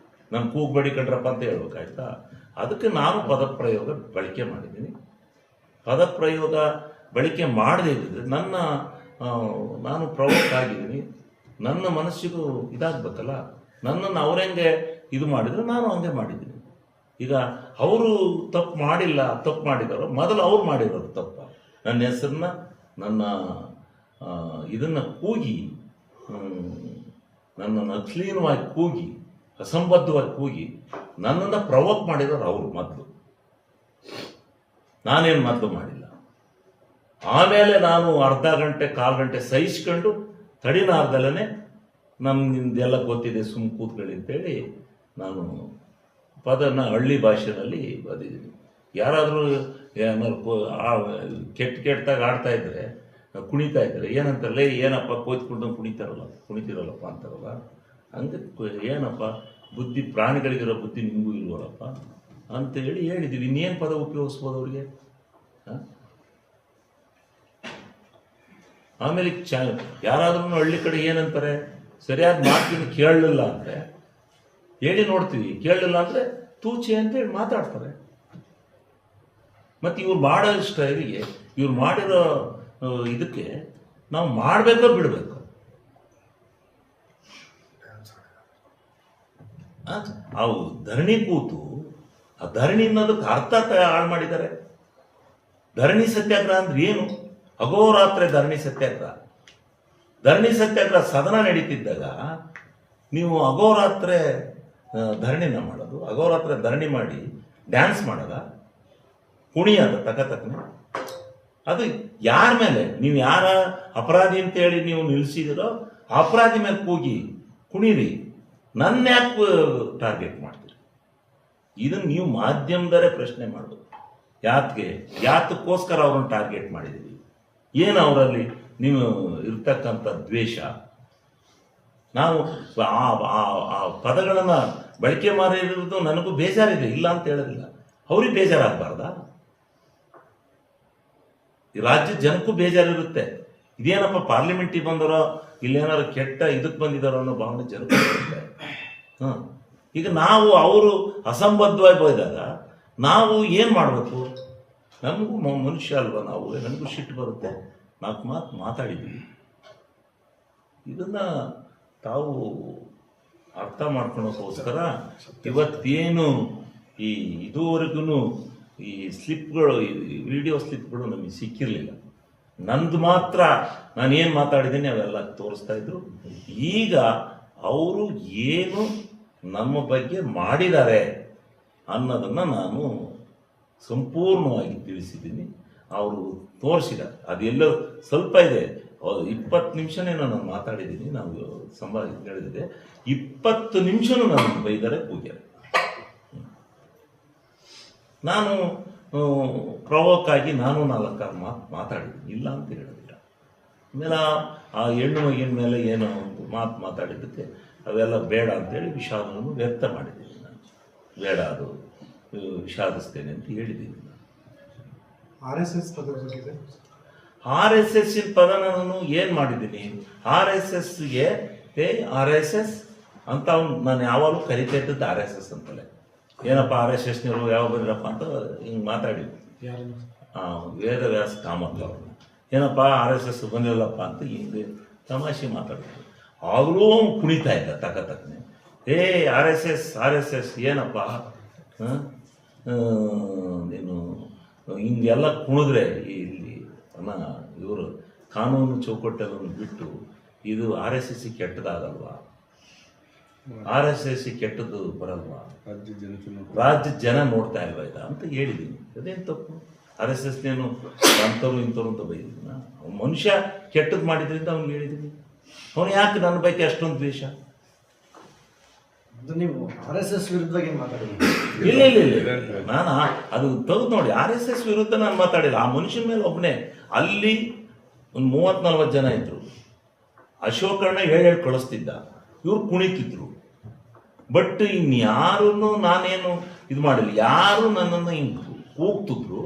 ನಾನು ಕೂಗ್ಬೇಡಿ ಕಣ್ರಪ್ಪ ಅಂತ ಹೇಳ್ಬೇಕಾಯ್ತಾ? ಅದಕ್ಕೆ ನಾನು ಪದಪ್ರಯೋಗ ಬಳಕೆ ಮಾಡಿದ್ದೀನಿ. ಪದಪ್ರಯೋಗ ಬಳಕೆ ಮಾಡದೇ ಇದ್ದರೆ ನಾನು ಪ್ರವೋಕ್ ಆಗಿದ್ದೀನಿ. ನನ್ನ ಮನಸ್ಸಿಗೂ ಇದಾಗಬೇಕಲ್ಲ. ನನ್ನನ್ನು ಅವರೆಂಗೆ ಇದು ಮಾಡಿದ್ರು ನಾನು ಹಂಗೆ ಮಾಡಿದ್ದೀನಿ. ಈಗ ಅವರು ತಪ್ಪು ಮಾಡಿದಾರೋ, ಮೊದಲು ಅವ್ರು ಮಾಡಿರೋರು ತಪ್ಪ. ನನ್ನ ಹೆಸರನ್ನ, ನನ್ನ ಇದನ್ನು ಕೂಗಿ, ನನ್ನನ್ನು ಅಶ್ಲೀಲವಾಗಿ ಕೂಗಿ, ಅಸಂಬದ್ಧವಾಗಿ ಕೂಗಿ ನನ್ನನ್ನು ಪ್ರವೋಕ್ ಮಾಡಿರೋರು ಅವರು ಮೊದಲು. ನಾನೇನು ಮೊದಲು ಮಾಡಿಲ್ಲ. ಆಮೇಲೆ ನಾನು ಅರ್ಧ ಗಂಟೆ 1/4 ಗಂಟೆ ಸಹಿಸ್ಕೊಂಡು ತಡಿನಾರ್ದಲ್ಲೇ ನಮ್ಗಿಂದೆಲ್ಲ ಗೊತ್ತಿದೆ ಕೂತ್ಕೊಳ್ಳಿ ಅಂತೇಳಿ ನಾನು ಪದನ ಹಳ್ಳಿ ಭಾಷೆಯಲ್ಲಿ ಬದಿದ್ದೀನಿ. ಯಾರಾದರೂ ಕೆಟ್ಟದಾಗ ಆಡ್ತಾ ಇದ್ರೆ, ಕುಣಿತಾ ಇದ್ದಾರೆ, ಏನಂತಾರಲ್ಲ, ಏನಪ್ಪ ಕೋಚ್ಕೊಂಡು ಕುಣಿತಿರಲ್ಲಪ್ಪ ಅಂತಾರಲ್ಲ, ಹಂಗೆ ಏನಪ್ಪ ಬುದ್ಧಿ, ಪ್ರಾಣಿಗಳಿಗಿರೋ ಬುದ್ಧಿ ನಿಮಗೂ ಇಲ್ವಲ್ಲಪ್ಪ ಅಂತೇಳಿ ಹೇಳಿದ್ದೀವಿ. ಇನ್ನೇನು ಪದ ಉಪಯೋಗಿಸ್ಬೋದು ಅವ್ರಿಗೆ? ಆಮೇಲೆ ಯಾರಾದ್ರೂ ಹಳ್ಳಿ ಕಡೆ ಏನಂತಾರೆ, ಸರಿಯಾದ ಮಾತಿನ ಕೇಳಲಿಲ್ಲ ಅಂದರೆ ಹೇಳಿ ನೋಡ್ತೀವಿ, ಕೇಳಲಿಲ್ಲ ಅಂದರೆ ತೂಚೆ ಅಂತೇಳಿ ಮಾತಾಡ್ತಾರೆ. ಮತ್ತು ಇವ್ರು ಮಾಡೋ ಸ್ಟೈಲಿಗೆ, ಇವ್ರು ಮಾಡಿರೋ ಇದಕ್ಕೆ ನಾವು ಮಾಡಬೇಕೋ ಬಿಡಬೇಕು? ಅವು ಧರಣಿ ಕೂತು, ಆ ಧರಣಿ ಅನ್ನೋದಕ್ಕೆ ಅರ್ಥ ಹಾಳು ಮಾಡಿದ್ದಾರೆ. ಧರಣಿ ಸತ್ಯಾಗ್ರಹ ಅಂದ್ರೆ ಏನು? ಅಗೋರಾತ್ರೆ ಧರಣಿ ಸತ್ಯಾಗ್ರಹ ಸದನ ನಡೀತಿದ್ದಾಗ ನೀವು ಅಗೋರಾತ್ರೆ ಧರಣಿನ ಮಾಡೋದು, ಅಗೋರಾತ್ರೆ ಧರಣಿ ಮಾಡಿ ಡ್ಯಾನ್ಸ್ ಮಾಡೋದ, ಕುಣಿಯೋದ ತಕ್ಕನೆ? ಅದು ಯಾರ ಮೇಲೆ ನೀವು ಯಾರ ಅಪರಾಧಿ ಅಂತೇಳಿ ನೀವು ನಿಲ್ಲಿಸಿದಿರೋ ಅಪರಾಧಿ ಮೇಲೆ ಕೂಗಿ ಕುಣೀರಿ, ನನ್ನ ಯಾಕೆ ಟಾರ್ಗೆಟ್ ಮಾಡ್ತೀರಿ? ಇದನ್ನು ನೀವು ಮಾಧ್ಯಮದವರೇ ಪ್ರಶ್ನೆ ಮಾಡಬೇಕು. ಯಾತಕ್ಕೋಸ್ಕರ ಅವ್ರನ್ನ ಟಾರ್ಗೆಟ್ ಮಾಡಿದ್ದೀವಿ? ಏನು ಅವರಲ್ಲಿ ನೀವು ಇರ್ತಕ್ಕಂಥ ದ್ವೇಷ? ನಾವು ಆ ಪದಗಳನ್ನು ಬಳಕೆ ಮಾಡಿರೋದು ನನಗೂ ಬೇಜಾರಿದೆ, ಇಲ್ಲ ಅಂತ ಹೇಳೋದಿಲ್ಲ. ಅವ್ರಿಗೆ ಬೇಜಾರಾಗಬಾರ್ದಾ? ಈ ರಾಜ್ಯದ ಜನಕ್ಕೂ ಬೇಜಾರಿರುತ್ತೆ. ಇದೇನಪ್ಪ ಪಾರ್ಲಿಮೆಂಟಿಗೆ ಬಂದರೋ ಇಲ್ಲೇನಾರು ಕೆಟ್ಟ ಇದಕ್ಕೆ ಬಂದಿದ್ದಾರೋ ಅನ್ನೋ ಭಾವನೆ ಜನಕ್ಕೂ ಇರುತ್ತೆ. ಈಗ ನಾವು ಅವರು ಅಸಂಬದ್ಧವಾಗಿ ಹೋದಾಗ ನಾವು ಏನು ಮಾಡಬೇಕು? ನಮಗೂ ಮನುಷ್ಯ ಅಲ್ವಾ ನಾವು, ನನಗೂ ಸಿಟ್ಟು ಬರುತ್ತೆ. 4 ಮಾತು ಮಾತಾಡಿದ್ದೀವಿ. ಇದನ್ನು ತಾವು ಅರ್ಥ ಮಾಡ್ಕೊಳೋಕ್ಕೋಸ್ಕರ ಇವತ್ತೇನು ಈ ಇದುವರೆಗೂ ಈ ಸ್ಲಿಪ್ಗಳು, ವಿಡಿಯೋ ಸ್ಲಿಪ್ಗಳು ನಮಗೆ ಸಿಕ್ಕಿರಲಿಲ್ಲ. ನಂದು ಮಾತ್ರ ನಾನೇನು ಮಾತಾಡಿದ್ದೀನಿ ಅವೆಲ್ಲ ತೋರಿಸ್ತಾ ಇದ್ರು. ಈಗ ಅವರು ಏನು ನಮ್ಮ ಬಗ್ಗೆ ಮಾಡಿದ್ದಾರೆ ಅನ್ನೋದನ್ನು ನಾನು ಸಂಪೂರ್ಣವಾಗಿ ತಿಳಿಸಿದ್ದೀನಿ. ಅವರು ತೋರಿಸಿದ್ದಾರೆ. ಅದೆಲ್ಲೋ ಸ್ವಲ್ಪ ಇದೆ, 20 ನಿಮಿಷನೇ ನಾನು ಮಾತಾಡಿದ್ದೀನಿ. ನಾವು ಹೇಳಿದೆ 20 ನಿಮಿಷನೂ ನಾನು ಬೈದರೆ ಕೂಗ್ಯಾರೆ. ನಾನು ಪ್ರವೋಕ್ಕಾಗಿ ನಾನು 4 ಮಾತಾಡಿದ್ದೀನಿ, ಇಲ್ಲ ಅಂತ ಹೇಳೋದಿಲ್ಲ. ಆಮೇಲೆ ಆ ಹೆಣ್ಣು ಮಗಿನ ಮೇಲೆ ಏನೋ ಒಂದು ಮಾತಾಡಿದ್ದಕ್ಕೆ ಅವೆಲ್ಲ ಬೇಡ ಅಂತೇಳಿ ವಿಷಾದವನ್ನು ವ್ಯಕ್ತ ಮಾಡಿದ್ದೀನಿ. ನಾನು ಬೇಡ, ಅದು ವಿಷಾದಿಸ್ತೇನೆ ಅಂತ ಹೇಳಿದ್ದೀನಿ. RSS ಪದ ನಾನು ಏನು ಮಾಡಿದ್ದೀನಿ? RSSಗೆ RSS ಅಂತ ನಾನು ಯಾವಾಗಲೂ ಕರಿತಾ ಇದ್ದದ್ದು RSS ಅಂತಲೇ. ಏನಪ್ಪ RSSನವರು ಯಾವ ಬಂದಿರಪ್ಪ ಅಂತ ಹಿಂಗೆ ಮಾತಾಡಿದ್ವಿ. ವೇದವ್ಯಾಸ ಕಾಮತ್ ಅವ್ರನ್ನ ಏನಪ್ಪ RSS ಬಂದಿರಲ್ಲಪ್ಪ ಅಂತ ಹಿಂಗೆ ತಮಾಷೆ ಮಾತಾಡಿದ್ರು. ಆಗಲೂ ಕುಣಿತಾ ಇದ್ದ ತಕ್ಕನೆ. RSS ಏನಪ್ಪ ನೀನು ಹಿಂಗೆಲ್ಲ ಕುಣಿದ್ರೆ ಇಲ್ಲಿ ಇವರು ಕಾನೂನು ಚೌಕಟ್ಟನ್ನು ಬಿಟ್ಟು ಇದು RSS ಕೆಟ್ಟದಾಗಲ್ವಾ? RSS ಕೆಟ್ಟದ್ದು ಬರಲ್ವಾ? ರಾಜ್ಯ ಜನ ನೋಡ್ತಾ ಇಲ್ವಾ ಇದು ಅಂತ ಹೇಳಿದ್ದೀನಿ. ಅದೇನು ತಪ್ಪು? RSSನೇನು ಅಂಥವ್ರು ಇಂಥವ್ರು ಅಂತ ಬೈದಿದ್ದೀನ? ಮನುಷ್ಯ ಕೆಟ್ಟದ್ದು ಮಾಡಿದ್ರಿಂದ ಅವ್ನಿಗೆ ಹೇಳಿದ್ದೀನಿ. ಅವನು ಯಾಕೆ ನನ್ನ ಬಗ್ಗೆ ಅಷ್ಟೊಂದು ದ್ವೇಷ? ನೀವು RSS ವಿರುದ್ಧ ಏನು ಮಾತಾಡಿದ್ರಿ? ಇಲ್ಲ, ನಾನು ಅದು ತೆಗೆದು ನೋಡಿ. RSS ವಿರುದ್ಧ ನಾನು ಮಾತಾಡಿಲ್ಲ. ಆ ಮನುಷ್ಯನ ಮೇಲೆ ಒಬ್ಬನೇ ಅಲ್ಲಿ ಒಂದು 30-40 ಜನ ಇದ್ರು. ಅಶೋಕಣ್ಣ ಹೇಳಿ ಕಳಿಸ್ತಿದ್ದ, ಇವ್ರು ಕುಣಿತಿದ್ರು. ಬಟ್ ಇನ್ಯಾರನ್ನು ನಾನೇನು ಇದು ಮಾಡಿಲ್ಲ. ಯಾರು ನನ್ನನ್ನು ಹಿಂಗೆ ಕೂಗ್ತಿದ್ರು,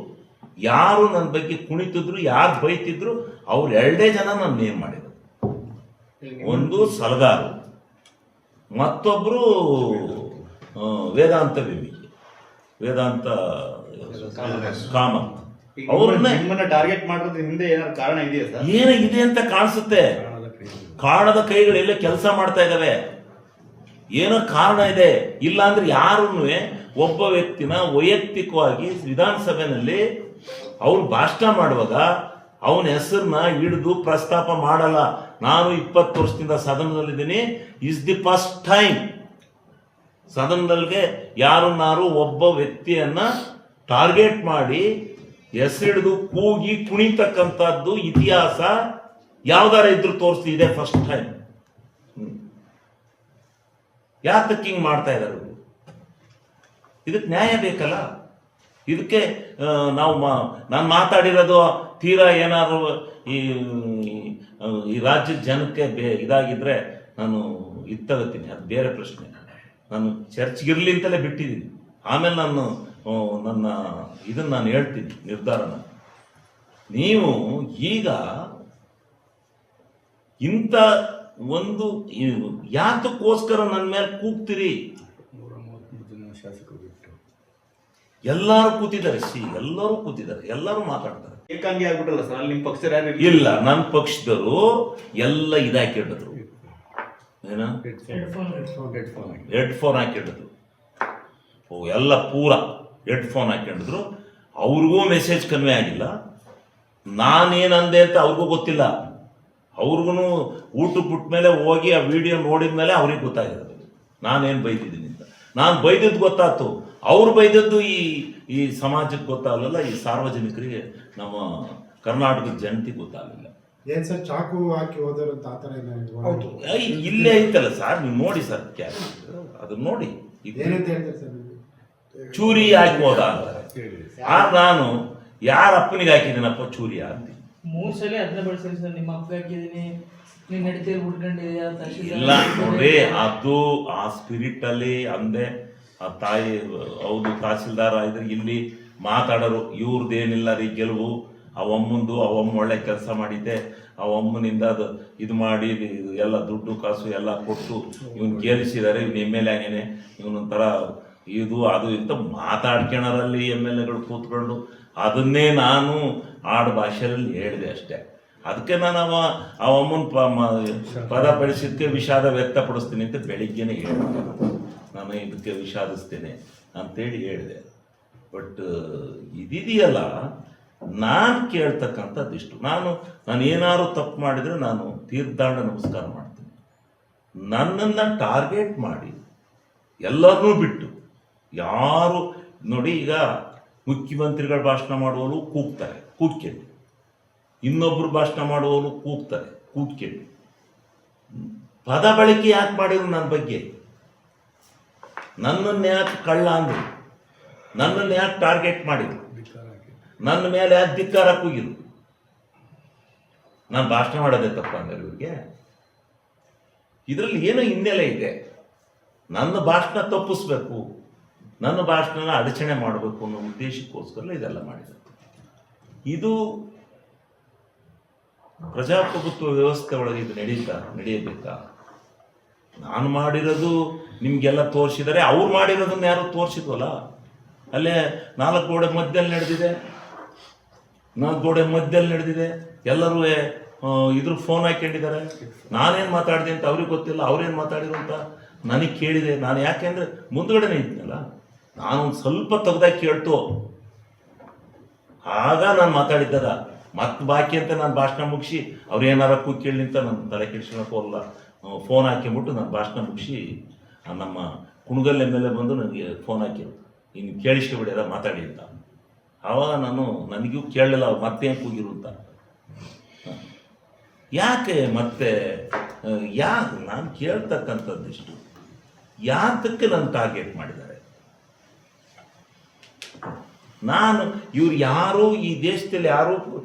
ಯಾರು ನನ್ನ ಬಗ್ಗೆ ಕುಣಿತಿದ್ರು, ಯಾರು ಬೈತಿದ್ರು, ಅವ್ರು 2 ಜನ ನಾನು ನೇಮ್ ಮಾಡಿದ್ರು. ಒಂದು ಸಲಗಾರು, ಮತ್ತೊಬ್ಬರು ವೇದಾಂತ ಕಾಮತ್. ಅವ್ರನ್ನ ಟಾರ್ಗೆಟ್ ಮಾಡೋದ್ರ ಹಿಂದೆ ಏನಾದ್ರು ಕಾರಣ ಇದೆಯಾ ಸರ್? ಏನಾಗಿದೆ ಅಂತ ಕಾಣಿಸುತ್ತೆ. ಕಾರಣದ ಕೈಗಳೆಲ್ಲ ಕೆಲಸ ಮಾಡ್ತಾ ಇದ್ದಾವೆ. ಏನೋ ಕಾರಣ ಇದೆ. ಇಲ್ಲ ಅಂದ್ರೆ ಯಾರನ್ನು ಒಬ್ಬ ವ್ಯಕ್ತಿನ ವೈಯಕ್ತಿಕವಾಗಿ ವಿಧಾನಸಭೆಯಲ್ಲಿ ಅವ್ರು ಭಾಷಣ ಮಾಡುವಾಗ ಅವನ ಹೆಸರನ್ನ ಹಿಡಿದು ಪ್ರಸ್ತಾಪ ಮಾಡಲ್ಲ. ನಾನು 20 ವರ್ಷದಿಂದ ಸದನದಲ್ಲಿದ್ದೀನಿ. ಇಸ್ ದಿ ಫಸ್ಟ್ ಟೈಮ್ ಸದನದಲ್ಲಿಗೆ ಯಾರನ್ನಾರು ಒಬ್ಬ ವ್ಯಕ್ತಿಯನ್ನ ಟಾರ್ಗೆಟ್ ಮಾಡಿ ಹೆಸರಿಡಿದು ಕೂಗಿ ಕುಣಿತಕ್ಕಂಥದ್ದು ಇತಿಹಾಸ ಯಾವ್ದಾರ ಇದ್ರು ತೋರಿಸ್ತಿ. ಇದೆ ಫಸ್ಟ್ ಟೈಮ್. ಯಾತಕ್ಕೆ ಹಿಂಗೆ ಮಾಡ್ತಾ ಇದ್ದಾರೆ? ಇದಕ್ಕೆ ನ್ಯಾಯ ಬೇಕಲ್ಲ. ಇದಕ್ಕೆ ನಾನು ಮಾತಾಡಿರೋದು ತೀರಾ ಏನಾದ್ರು ಈ ರಾಜ್ಯದ ಜನಕ್ಕೆ ಇದಾಗಿದ್ರೆ ನಾನು ತಗೋತೀನಿ, ಅದು ಬೇರೆ ಪ್ರಶ್ನೆ. ನಾನು ಚರ್ಚ್ಗಿರ್ಲಿ ಅಂತಲೇ ಬಿಟ್ಟಿದ್ದೀನಿ. ಆಮೇಲೆ ನಾನು ನನ್ನ ಇದನ್ನು ನಾನು ಹೇಳ್ತೀನಿ, ನಿರ್ಧಾರನ. ನೀವು ಈಗ ಇಂಥ ಒಂದು ಯಾತಕ್ಕೋಸ್ಕರ ನನ್ನ ಮೇಲೆ ಕೂಗ್ತೀರಿ? ಎಲ್ಲರೂ ಕೂತಿದ್ದಾರೆ, ಎಲ್ಲರೂ ಕೂತಿದ್ದಾರೆ, ಎಲ್ಲರೂ ಮಾತಾಡ್ತಾರೆ. ಏಕಾಂಗಿ ಆಗ್ಬಿಟ್ಟಲ್ಲ ಸರ್, ನಿಮ್ಮ ಪಕ್ಷದ ಯಾರು ಇಲ್ಲ, ನನ್ನ ಪಕ್ಷದವರು ಎಲ್ಲ ಇದಾಕಿಡಿದ್ರು. ಏನ ಹೆಡ್ಫೋನ್ ಹಾಕಿಡಿದ್ರು. ಎಲ್ಲ ಪೂರ ಹೆಡ್ಫೋನ್ ಹಾಕಿಡಿದ್ರು. ಅವ್ರಿಗೂ ಮೆಸೇಜ್ ಕನ್ವೆ ಆಗಿಲ್ಲ. ನಾನೇನಂದೆ ಅಂತ ಅವ್ರಿಗೂ ಗೊತ್ತಿಲ್ಲ. ಅವ್ರಿಗೂ ಊಟಕ್ಕೆ ಬಿಟ್ಟ ಮೇಲೆ ಹೋಗಿ ಆ ವಿಡಿಯೋ ನೋಡಿದ ಮೇಲೆ ಅವ್ರಿಗೆ ಗೊತ್ತಾಗಿರೋದು ನಾನೇನು ಬೈದಿದ್ದೀನಿ ಅಂತ. ನಾನು ಬೈದದ್ದು ಗೊತ್ತಾಯ್ತು, ಅವ್ರು ಬೈದದ್ದು ಈ ಸಮಾಜಕ್ಕೆ ಗೊತ್ತಾಗಲಿಲ್ಲ, ಈ ಸಾರ್ವಜನಿಕರಿಗೆ, ನಮ್ಮ ಕರ್ನಾಟಕದ ಜನತೆಗೆ ಗೊತ್ತಾಗಲಿಲ್ಲ. ಏನ್ ಸರ್ ಚಾಕು ಹಾಕಿ ಹೋದರು ಅಂತ ಆ ಥರ ಹೌದು. ಇಲ್ಲೇ ಐತಲ್ಲ ಸರ್, ನೀವು ನೋಡಿ ಸರ್ ಅದನ್ನ ನೋಡಿ. ಏನಂತ ಹೇಳ್ತಾರೆ ಸರ್ ನೀವು? ಚೂರಿ ಹಾಕಿ ಹೋದ ಅಂತಾರೆ. ನಾನು ಯಾರ ಅಪ್ಪನಿಗೆ ಹಾಕಿದ್ದೀನಪ್ಪ ಚೂರಿ ಅಂತ. 3 ಸಲ ಅದನ್ನ ಬಳಸಿದ್ದೀನಿ ಸರ್. ನಿಮ್ಮ ಅಪ್ಪ ಹಾಕಿದ್ದೀನಿ, ನೀನು ನಡೀತೀರಿ ಉಟ್ಕೊಂಡಿದ್ಯಾ ಇಲ್ಲ ನೋಡ್ರಿ, ಅದು ಆ ಸ್ಪಿರಿಟ್ ಅಲ್ಲಿ ಅಂದೆ. ಆ ತಾಯಿ ಹೌದು ತಹಸೀಲ್ದಾರ್ ಇದ್ರೆ ಇಲ್ಲಿ ಮಾತಾಡೋರು, ಇವ್ರದ್ದೇನಿಲ್ಲ ರೀ ಗೆಲುವು, ಅವಮ್ಮಂದು, ಅವಮ್ಮ ಒಳ್ಳೆ ಕೆಲಸ ಮಾಡಿದ್ದೆ, ಅವಮ್ಮನಿಂದ ಅದು ಇದು ಮಾಡಿ ಎಲ್ಲ ದುಡ್ಡು ಕಾಸು ಎಲ್ಲ ಕೊಟ್ಟು ಇವನು ಗೆಲ್ಲಿಸಿದ್ದಾರೆ, ಇವನು ಎಮ್ ಎಲ್ ಎ ಆಗೇನೆ, ಇವನೊಂಥರ ಇದು ಅದು ಇಂತ ಮಾತಾಡ್ಕೊಳರಲ್ಲಿ ಎಮ್ ಎಲ್ ಎಗಳು ಕೂತ್ಕೊಂಡು ಅದನ್ನೇ ನಾನು ಆಡು ಭಾಷೆಯಲ್ಲಿ ಹೇಳಿದೆ ಅಷ್ಟೇ. ಅದಕ್ಕೆ ನಾನು ಅವಮ್ಮನ ಪದ ಬಳಸಿದ್ದಕ್ಕೆ ವಿಷಾದ ವ್ಯಕ್ತಪಡಿಸ್ತೀನಿ ಅಂತ ಬೆಳಿಗ್ಗೆನೇ ಹೇಳಿದೆ. ನಾನು ಇದಕ್ಕೆ ವಿಷಾದಿಸ್ತೇನೆ ಅಂತೇಳಿ ಹೇಳಿದೆ. ಬಟ್ ಇದಿದೆಯಲ್ಲ, ನಾನು ಕೇಳ್ತಕ್ಕಂಥದ್ದು ಇಷ್ಟು, ನಾನು ಏನಾದ್ರು ತಪ್ಪು ಮಾಡಿದರೆ ನಾನು ತೀರ್ದಾಂಡ ನಮಸ್ಕಾರ ಮಾಡ್ತೀನಿ. ನನ್ನನ್ನು ಟಾರ್ಗೆಟ್ ಮಾಡಿ ಎಲ್ಲರನ್ನೂ ಬಿಟ್ಟು ಯಾರು ನೋಡಿ, ಈಗ ಮುಖ್ಯಮಂತ್ರಿಗಳು ಭಾಷಣ ಮಾಡುವವರು ಕೂಗ್ತಾರೆ ಕೂಗ್ಕೆಂಡು, ಇನ್ನೊಬ್ಬರು ಭಾಷಣ ಮಾಡುವವರು ಕೂಗ್ತಾರೆ ಕೂಗ್ಕೆಂಡು. ಪದ ಬಳಕೆ ಯಾಕೆ ಮಾಡಿದ್ರು ನನ್ನ ಬಗ್ಗೆ? ನನ್ನನ್ನು ಯಾಕೆ ಕಳ್ಳ ಅಂದರು? ನನ್ನನ್ನು ಯಾಕೆ ಟಾರ್ಗೆಟ್ ಮಾಡಿದ್ರು? ನನ್ನ ಮೇಲೆ ಯಾಕೆ ಧಿಕ್ಕಾರ ಕೂಗಿದ್ರು? ನಾನು ಭಾಷಣ ಮಾಡೋದೇ ತಪ್ಪ ಅಂದ್ರೆ ಇವ್ರಿಗೆ? ಇದರಲ್ಲಿ ಏನೋ ಹಿನ್ನೆಲೆ ಇದೆ. ನನ್ನ ಭಾಷಣ ತಪ್ಪಿಸ್ಬೇಕು, ನನ್ನ ಭಾಷಣನ ಅಡಚಣೆ ಮಾಡಬೇಕು ಅನ್ನೋ ಉದ್ದೇಶಕ್ಕೋಸ್ಕರ ಇದೆಲ್ಲ ಮಾಡಿದ್ರು. ಇದು ಪ್ರಜಾಪ್ರಭುತ್ವ ವ್ಯವಸ್ಥೆ ಒಳಗೆ ಇದು ನಡೆಯಬೇಕಾ? ನಾನು ಮಾಡಿರೋದು ನಿಮಗೆಲ್ಲ ತೋರಿಸಿದರೆ, ಅವ್ರು ಮಾಡಿರೋದನ್ನ ಯಾರು ತೋರಿಸಿದ್ವಲ್ಲ? ಅಲ್ಲೇ 4 ಗೋಡೆ ಮಧ್ಯದಲ್ಲಿ ನಡೆದಿದೆ, ಎಲ್ಲರೂ ಇದ್ರ ಫೋನ್ ಹಾಕೊಂಡಿದ್ದಾರೆ. ನಾನೇನು ಮಾತಾಡಿದೆ ಅಂತ ಅವ್ರಿಗೆ ಗೊತ್ತಿಲ್ಲ, ಅವ್ರೇನು ಮಾತಾಡಿದ್ರು ಅಂತ ನನಗೆ ಕೇಳಿದೆ. ನಾನು ಯಾಕೆ ಅಂದರೆ ಮುಂದ್ಗಡೆನೇ ಇದ್ದೀನಲ್ಲ, ನಾನು ಒಂದು ಸ್ವಲ್ಪ ತೆಗ್ದಾಗಿ ಕೇಳ್ತು, ಆಗ ನಾನು ಮಾತಾಡಿದ್ದದ. ಮತ್ತೆ ಬಾಕಿ ಅಂತ ನಾನು ಭಾಷಣ ಮುಗಿಸಿ ಅವ್ರು ಏನಾರ ಕೇಳಿ ಅಂತ ನನ್ನ ತಲೆ ಕೆಡಿಸ್ಕೊಳಕ್ಕೋಲ್ಲ. ಫೋನ್ ಹಾಕಿಬಿಟ್ಟು ನಾನು ಭಾಷಣ ಮುಗಿಸಿ ನಮ್ಮ ಕುಣಗಲ್ ಎಮ್ ಎಲ್ ಎ ಬಂದು ನನಗೆ ಫೋನ್ ಹಾಕಿರು, ಇನ್ನು ಕೇಳಿಸ್ಕೊಬಿಡ್ಯಾರ ಮಾತಾಡಿ ಅಂತ. ಆವಾಗ ನನಗೂ ಕೇಳಲಿಲ್ಲ ಅವ್ರು ಮತ್ತೆ ಕೂಗಿರು ಅಂತ. ಯಾಕೆ ಮತ್ತೆ ನಾನು ಕೇಳ್ತಕ್ಕಂಥದ್ದಿಷ್ಟು, ಯಾತಕ್ಕೆ ನನ್ನ ಟಾರ್ಗೆಟ್ ಮಾಡಿದ್ದಾರೆ? ಇವ್ರು ಯಾರೂ ಈ ದೇಶದಲ್ಲಿ ಯಾರೂ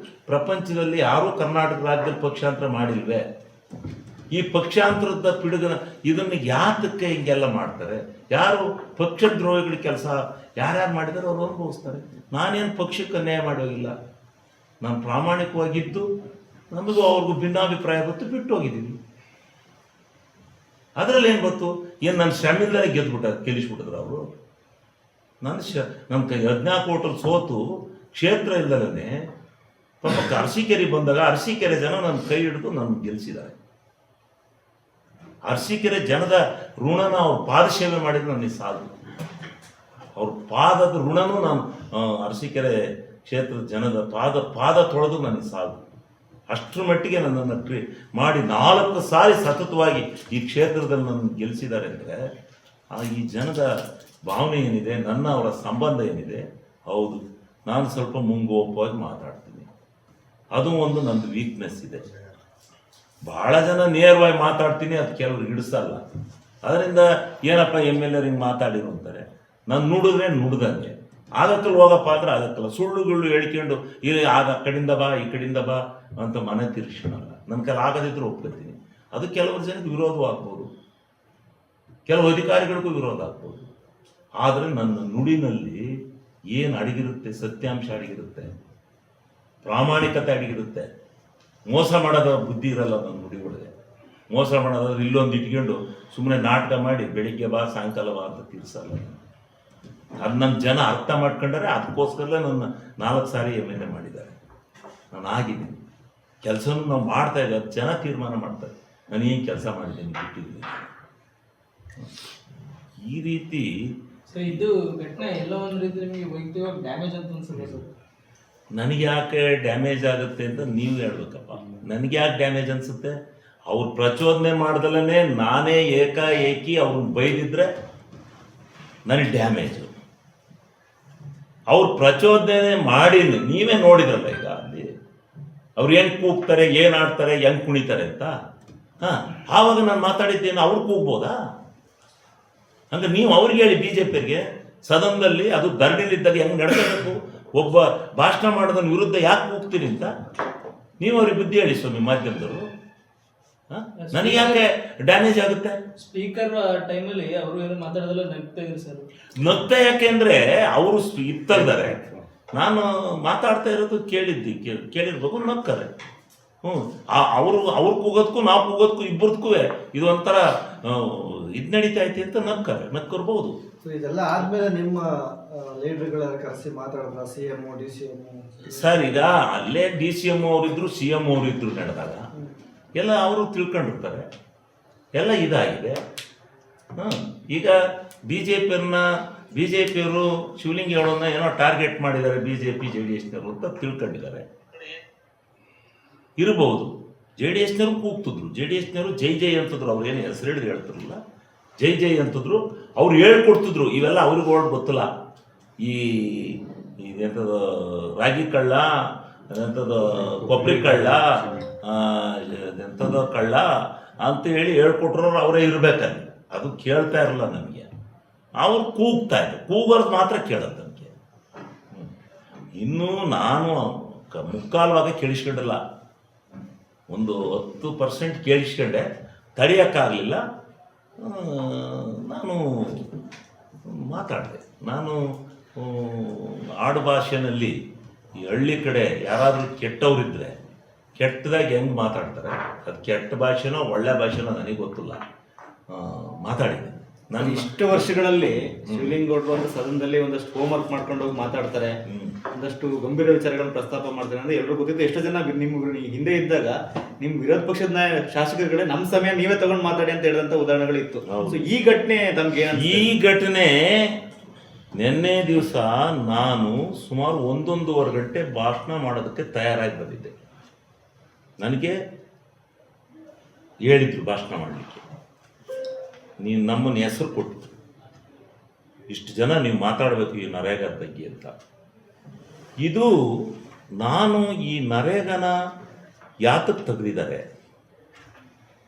ಪ್ರಪಂಚದಲ್ಲಿ ಯಾರೂ ಕರ್ನಾಟಕ ರಾಜ್ಯದಲ್ಲಿ ಪಕ್ಷಾಂತರ ಮಾಡಿಲ್ವೇ? ಈ ಪಕ್ಷಾಂತರದ ಪಿಡುಗನ ಇದನ್ನು ಯಾತಕ್ಕೆ ಹಿಂಗೆಲ್ಲ ಮಾಡ್ತಾರೆ? ಯಾರು ಪಕ್ಷದ್ರೋಹಿಗಳ ಕೆಲಸ ಯಾರ್ಯಾರು ಮಾಡಿದಾರೋ ಅವ್ರು ಅನುಭವಿಸ್ತಾರೆ. ನಾನೇನು ಪಕ್ಷಕ್ಕೆ ಅನ್ಯಾಯ ಮಾಡೋಗಿಲ್ಲ. ನಾನು ಪ್ರಾಮಾಣಿಕವಾಗಿದ್ದು ನಮಗೂ ಅವ್ರಿಗೂ ಭಿನ್ನಾಭಿಪ್ರಾಯ ಗೊತ್ತು, ಬಿಟ್ಟು ಹೋಗಿದ್ದೀವಿ. ಅದರಲ್ಲಿ ಏನು ಗೊತ್ತು? ಏನು ನನ್ನ ಶ್ರಮಿಲ್ಲದೆ ಗೆಲ್ಲಿಸ್ಬಿಟ್ಟಿದ್ರು ಅವರು. ನನ್ನ ನಮ್ಮ 14 ಓಟಲ್ಲಿ ಸೋತು ಕ್ಷೇತ್ರ ಇಲ್ಲದೇ ಪಾಪ ಅರಸೀಕೆರೆ ಬಂದಾಗ ಅರಸೀಕೆರೆ ಜನ ನನ್ನ ಕೈ ಹಿಡಿದು ನನ್ನ ಗೆಲ್ಲಿಸಿದ್ದಾರೆ. ಅರಸೀಕೆರೆ ಜನದ ಋಣನ ಅವ್ರ ಪಾದ ಸೇವೆ ಮಾಡಿದ್ರು ನನಗೆ ಸಾಲದು. ಅವ್ರ ಪಾದದ ಋಣನೂ ನಾನು ಅರಸೀಕೆರೆ ಕ್ಷೇತ್ರದ ಜನದ ಪಾದ ತೊಳೆದು ನನಗೆ ಸಾಲದು. ಅಷ್ಟರ ಮಟ್ಟಿಗೆ ನನ್ನನ್ನು ಮಾಡಿ 4 ಸಾರಿ ಸತತವಾಗಿ ಈ ಕ್ಷೇತ್ರದಲ್ಲಿ ನನ್ನ ಗೆಲ್ಲಿಸಿದ್ದಾರೆ ಅಂದರೆ ಈ ಜನದ ಭಾವನೆ ಏನಿದೆ, ಅವರ ಸಂಬಂಧ ಏನಿದೆ, ಹೌದು ನಾನು ಸ್ವಲ್ಪ ಮುಂಗೋಪವಾಗಿ ಮಾತಾಡ್ತೀನಿ. ಅದು ಒಂದು ನಂದು ವೀಕ್ನೆಸ್ ಇದೆ. ಭಾಳ ಜನ ನೇರವಾಗಿ ಮಾತಾಡ್ತೀನಿ, ಅದು ಕೆಲವ್ರು ಹಿಡಿಸಲ್ಲ. ಅದರಿಂದ ಏನಪ್ಪ ಎಮ್ ಎಲ್ ಎ ಹಿಂಗೆ ಮಾತಾಡಿರು ಅಂತಾರೆ. ನಾನು ನುಡಿದ್ರೆ ನುಡ್ದಂಗೆ, ಆಗಕ್ಕಲ್ಲ ಹೋಗಪ್ಪ ಅಂದ್ರೆ ಆಗಕ್ಕಲ್ಲ. ಸುಳ್ಳುಗಳು ಹೇಳ್ಕೊಂಡು ಆಗ ಕಡೆಯಿಂದ ಬಾ ಈ ಕಡೆಯಿಂದ ಬಾ ಅಂತ ಮನೆ ತಿರ್ಗಿಸ್ಕೊಳಲ್ಲ. ನನ್ನ ಕೈಲಿ ಆಗದಿದ್ರು ಒಪ್ಕೊತೀನಿ. ಅದು ಕೆಲವರು ಜನಕ್ಕೆ ವಿರೋಧವೂ ಆಗ್ಬೋದು, ಕೆಲವು ಅಧಿಕಾರಿಗಳಿಗೂ ವಿರೋಧ ಆಗ್ಬೋದು. ಆದರೆ ನನ್ನ ನುಡಿನಲ್ಲಿ ಏನು ಅಡಗಿರುತ್ತೆ, ಸತ್ಯಾಂಶ ಅಡಗಿರುತ್ತೆ, ಪ್ರಾಮಾಣಿಕತೆ ಅಡಗಿರುತ್ತೆ. ಮೋಸ ಮಾಡೋದ ಬುದ್ಧಿ ಇರಲ್ಲ ನನ್ನ ನುಡಿ ಒಳಗೆ. ಮೋಸ ಮಾಡೋದಾದ್ರೆ ಇಲ್ಲೊಂದು ಇಟ್ಕೊಂಡು ಸುಮ್ಮನೆ ನಾಟಕ ಮಾಡಿ ಬೆಳಿಗ್ಗೆ ಬಾ ಸಾಯಂಕಾಲ ಬಾ ಅಂತ ತೀರ್ಸಲ್ಲ. ಅದು ನಮ್ಮ ಜನ ಅರ್ಥ ಮಾಡ್ಕೊಂಡ್ರೆ ಅದಕ್ಕೋಸ್ಕರಲೇ ನನ್ನ 4 ಸಾರಿ ಎಮ್ ಎಲ್ ಎ ಮಾಡಿದ್ದಾರೆ. ನಾನು ಆಗಿದ್ದೀನಿ. ಕೆಲಸನೂ ನಾವು ಮಾಡ್ತಾ ಇದ್ದೀವಿ, ಅದು ಜನ ತೀರ್ಮಾನ ಮಾಡ್ತಾರೆ ನಾನು ಏನು ಕೆಲಸ ಮಾಡಿದ್ದೀನಿ, ಬಿಟ್ಟಿದ್ದೀನಿ. ಈ ರೀತಿ ಸರ್ ಇದು ಘಟನೆ ಎಲ್ಲ ಒಂದು ರೀತಿ ನಿಮಗೆ ವೈಯಕ್ತಿಕವಾಗಿ ಡ್ಯಾಮೇಜ್ ಅಂತ ಅನ್ಸುತ್ತೆ ಸರ್? ನನಗೆ ಯಾಕೆ ಡ್ಯಾಮೇಜ್ ಆಗುತ್ತೆ ಅಂತ ನೀವು ಹೇಳ್ಬೇಕಪ್ಪ. ನನಗೆ ಯಾಕೆ ಡ್ಯಾಮೇಜ್ ಅನಿಸುತ್ತೆ? ಅವ್ರು ಪ್ರಚೋದನೆ ಮಾಡ್ದಲೇ ನಾನೇ ಏಕಾಏಕಿ ಅವ್ರನ್ನ ಬೈದಿದ್ರೆ ನನಗೆ ಡ್ಯಾಮೇಜು. ಅವ್ರು ಪ್ರಚೋದನೆ ಮಾಡಿ ನೀವೇ ನೋಡಿದ್ರಲ್ಲ ಈಗ ಅಲ್ಲಿ ಅವ್ರು ಹೆಂಗೆ ಕೂಗ್ತಾರೆ, ಏನು ಆಡ್ತಾರೆ, ಹೆಂಗೆ ಕುಣಿತಾರೆ ಅಂತ. ಹಾಂ, ಆವಾಗ ನಾನು ಮಾತಾಡಿದ್ದೇನು ಅವ್ರು ಕೂಗ್ಬೋದಾ? ಅಂದರೆ ನೀವು ಅವ್ರಿಗೆ ಹೇಳಿ, ಬಿ ಜೆ ಪಿಯರಿಗೆ ಸದನದಲ್ಲಿ ಅದು ಧರಣಿಲಿದ್ದಾಗ ಹೆಂಗೆ ನಡ್ಕೋಬೇಕು, ಒಬ್ಬ ಭಾಷಣ ಮಾಡೋದನ್ನ ವಿರುದ್ಧ ಯಾಕೆ ಕೂಗ್ತೀರಿ ಅಂತ ನೀವು ಅವ್ರಿಗೆ ಬುದ್ಧಿ ಹೇಳಿ ಸ್ವಾಮಿ, ಮಾಧ್ಯಮದವರು. ನನಗೆ ಯಾಕೆ ಡ್ಯಾಮೇಜ್ ಆಗುತ್ತೆ? ಸ್ಪೀಕರ್ ಟೈಮಲ್ಲಿ ಅವರು ಏನು ಮಾತಾಡೋದಲ್ಲ ನಗ್ತಾ ಇದ್ರು ಸರ್. ನಗ್ತಾ ಯಾಕೆಂದ್ರೆ ಅವರು ಇರ್ತಾರೆ, ನಾನು ಮಾತಾಡ್ತಾ ಇರೋದು ಕೇಳಿರ್ಬೇಕು, ನಕ್ಕರೆ. ಅವ್ರು ಕೂಗೋದಕ್ಕೂ ನಾವು ಕೂಗೋದಕ್ಕೂ ಇಬ್ಬರದಕ್ಕೂ ಇದು ಒಂಥರ ಇದು ನಡೀತಾ ಐತಿ ಅಂತ ನಕ್ಕಿರ್ಬೋದು. ಇದೆಲ್ಲ ಆದ್ಮೇಲೆ ನಿಮ್ಮ ಲೀಡರ್ಗಳ ಕರೆಸಿ ಮಾತಾಡಿದ್ರ CM DCM? ಸರ್, ಈಗ ಅಲ್ಲೇ DCM ಅವರಿದ್ರು, CM ಅವರಿದ್ರು ನಡೆದಾಗ ಎಲ್ಲ ಅವರು ತಿಳ್ಕೊಂಡಿರ್ತಾರೆ, ಎಲ್ಲ ಇದಾಗಿದೆ. ಈಗ ಬಿ ಜೆ ಪಿಯವರು ಶಿವಲಿಂಗೇಗೌಡನ್ನ ಏನೋ ಟಾರ್ಗೆಟ್ ಮಾಡಿದ್ದಾರೆ, BJP JDSನವರು ಅಂತ ತಿಳ್ಕೊಂಡಿದ್ದಾರೆ. ಇರಬಹುದು, JDSನವರು ಕೂಗ್ತಿದ್ರು, JDSನವರು ಜೈ ಜೈ ಅಂತಿದ್ರು, ಅವ್ರು ಏನು ಹೆಸರು ಹಿಡಿದು ಹೇಳ್ತಿರಲಿಲ್ಲ, ಜೈ ಜೈ ಅಂತಿದ್ರು, ಅವ್ರು ಹೇಳ್ಕೊಡ್ತಿದ್ರು. ಇವೆಲ್ಲ ಅವ್ರಿಗೆ ಗೊತ್ತಿಲ್ಲ. ಇದೆಂಥದ್ದು ರಾಗಿ ಕಳ್ಳ, ಎಂಥದ್ದು ಕೊಬ್ಬರಿ ಕಳ್ಳ, ಎಂಥದ್ದು ಕಳ್ಳ ಅಂತ ಹೇಳಿ ಹೇಳ್ಕೊಟ್ರು ಅವರೇ ಇರ್ಬೇಕಲ್ಲಿ. ಅದು ಕೇಳ್ತಾ ಇರಲ್ಲ ನನಗೆ, ಅವ್ರು ಕೂಗ್ತಾ ಇದ್ರು, ಕೂಗೋರ್ದು ಮಾತ್ರ ಕೇಳೋದು ನನಗೆ. ಇನ್ನೂ ನಾನು ಮುಕ್ಕಾಲು ಭಾಗ ಕೇಳಿಸ್ಕೊಂಡಿಲ್ಲ, ಒಂದು 10% ಕೇಳಿಸ್ಕೊಂಡೆ, ತಡೆಯೋಕ್ಕಾಗಲಿಲ್ಲ. ನಾನು ಮಾತಾಡಿದೆ. ನಾನು ಆಡು ಭಾಷೆನಲ್ಲಿ ಈ ಹಳ್ಳಿ ಕಡೆ ಯಾರಾದರೂ ಕೆಟ್ಟವರಿದ್ದರೆ ಕೆಟ್ಟದಾಗಿ ಹೆಂಗೆ ಮಾತಾಡ್ತಾರೆ, ಅದು ಕೆಟ್ಟ ಭಾಷೆನೋ ಒಳ್ಳೆ ಭಾಷೆನೋ ನನಗೆ ಗೊತ್ತಿಲ್ಲ, ಮಾತಾಡಿದೆ ನಾನು. ಇಷ್ಟು ವರ್ಷಗಳಲ್ಲಿ ಶಿವಲಿಂಗೇಗೌಡರು ಅಂತ ಸದನದಲ್ಲಿ ಒಂದಷ್ಟು ಹೋಮ್ವರ್ಕ್ ಮಾಡ್ಕೊಂಡು ಹೋಗಿ ಮಾತಾಡ್ತಾರೆ, ಒಂದಷ್ಟು ಗಂಭೀರ ವಿಚಾರಗಳನ್ನು ಪ್ರಸ್ತಾಪ ಮಾಡ್ತಾರೆ ಅಂದ್ರೆ ಎಲ್ಲರೂ ಗೊತ್ತಿತ್ತು. ಎಷ್ಟೋ ಜನ ನಿಮ್ಮ ಹಿಂದೆ ಇದ್ದಾಗ ನಿಮ್ಮ ವಿರೋಧ ಪಕ್ಷದ ಶಾಸಕರ ಕಡೆ ನಮ್ಮ ಸಮಯ ನೀವೇ ತಗೊಂಡು ಮಾತಾಡಿ ಅಂತ ಹೇಳಿದಂತ ಉದಾಹರಣೆಗಳಿತ್ತು. ಸೊ ಈ ಘಟನೆ ತಮ್ಗೆ ಈ ಘಟನೆ ನಿನ್ನೆ ದಿವಸ ನಾನು ಸುಮಾರು 1.5 ಗಂಟೆ ಭಾಷಣ ಮಾಡೋದಕ್ಕೆ ತಯಾರಾಗಿ ಬಂದಿದ್ದೆ. ನನಗೆ ಹೇಳಿದ್ರು ಭಾಷಣ ಮಾಡಲಿಕ್ಕೆ, ನೀನು ನಮ್ಮನ್ನು ಹೆಸರು ಕೊಟ್ಟಿದ್ರು, ಇಷ್ಟು ಜನ ನೀವು ಮಾತಾಡಬೇಕು ಈ ನರೇಗಾದ ಬಗ್ಗೆ ಅಂತ. ಇದು ನಾನು ಈ ನರೇಗಾನ ಯಾತಕ್ಕೆ ತೆಗೆದಿದ್ದಾರೆ,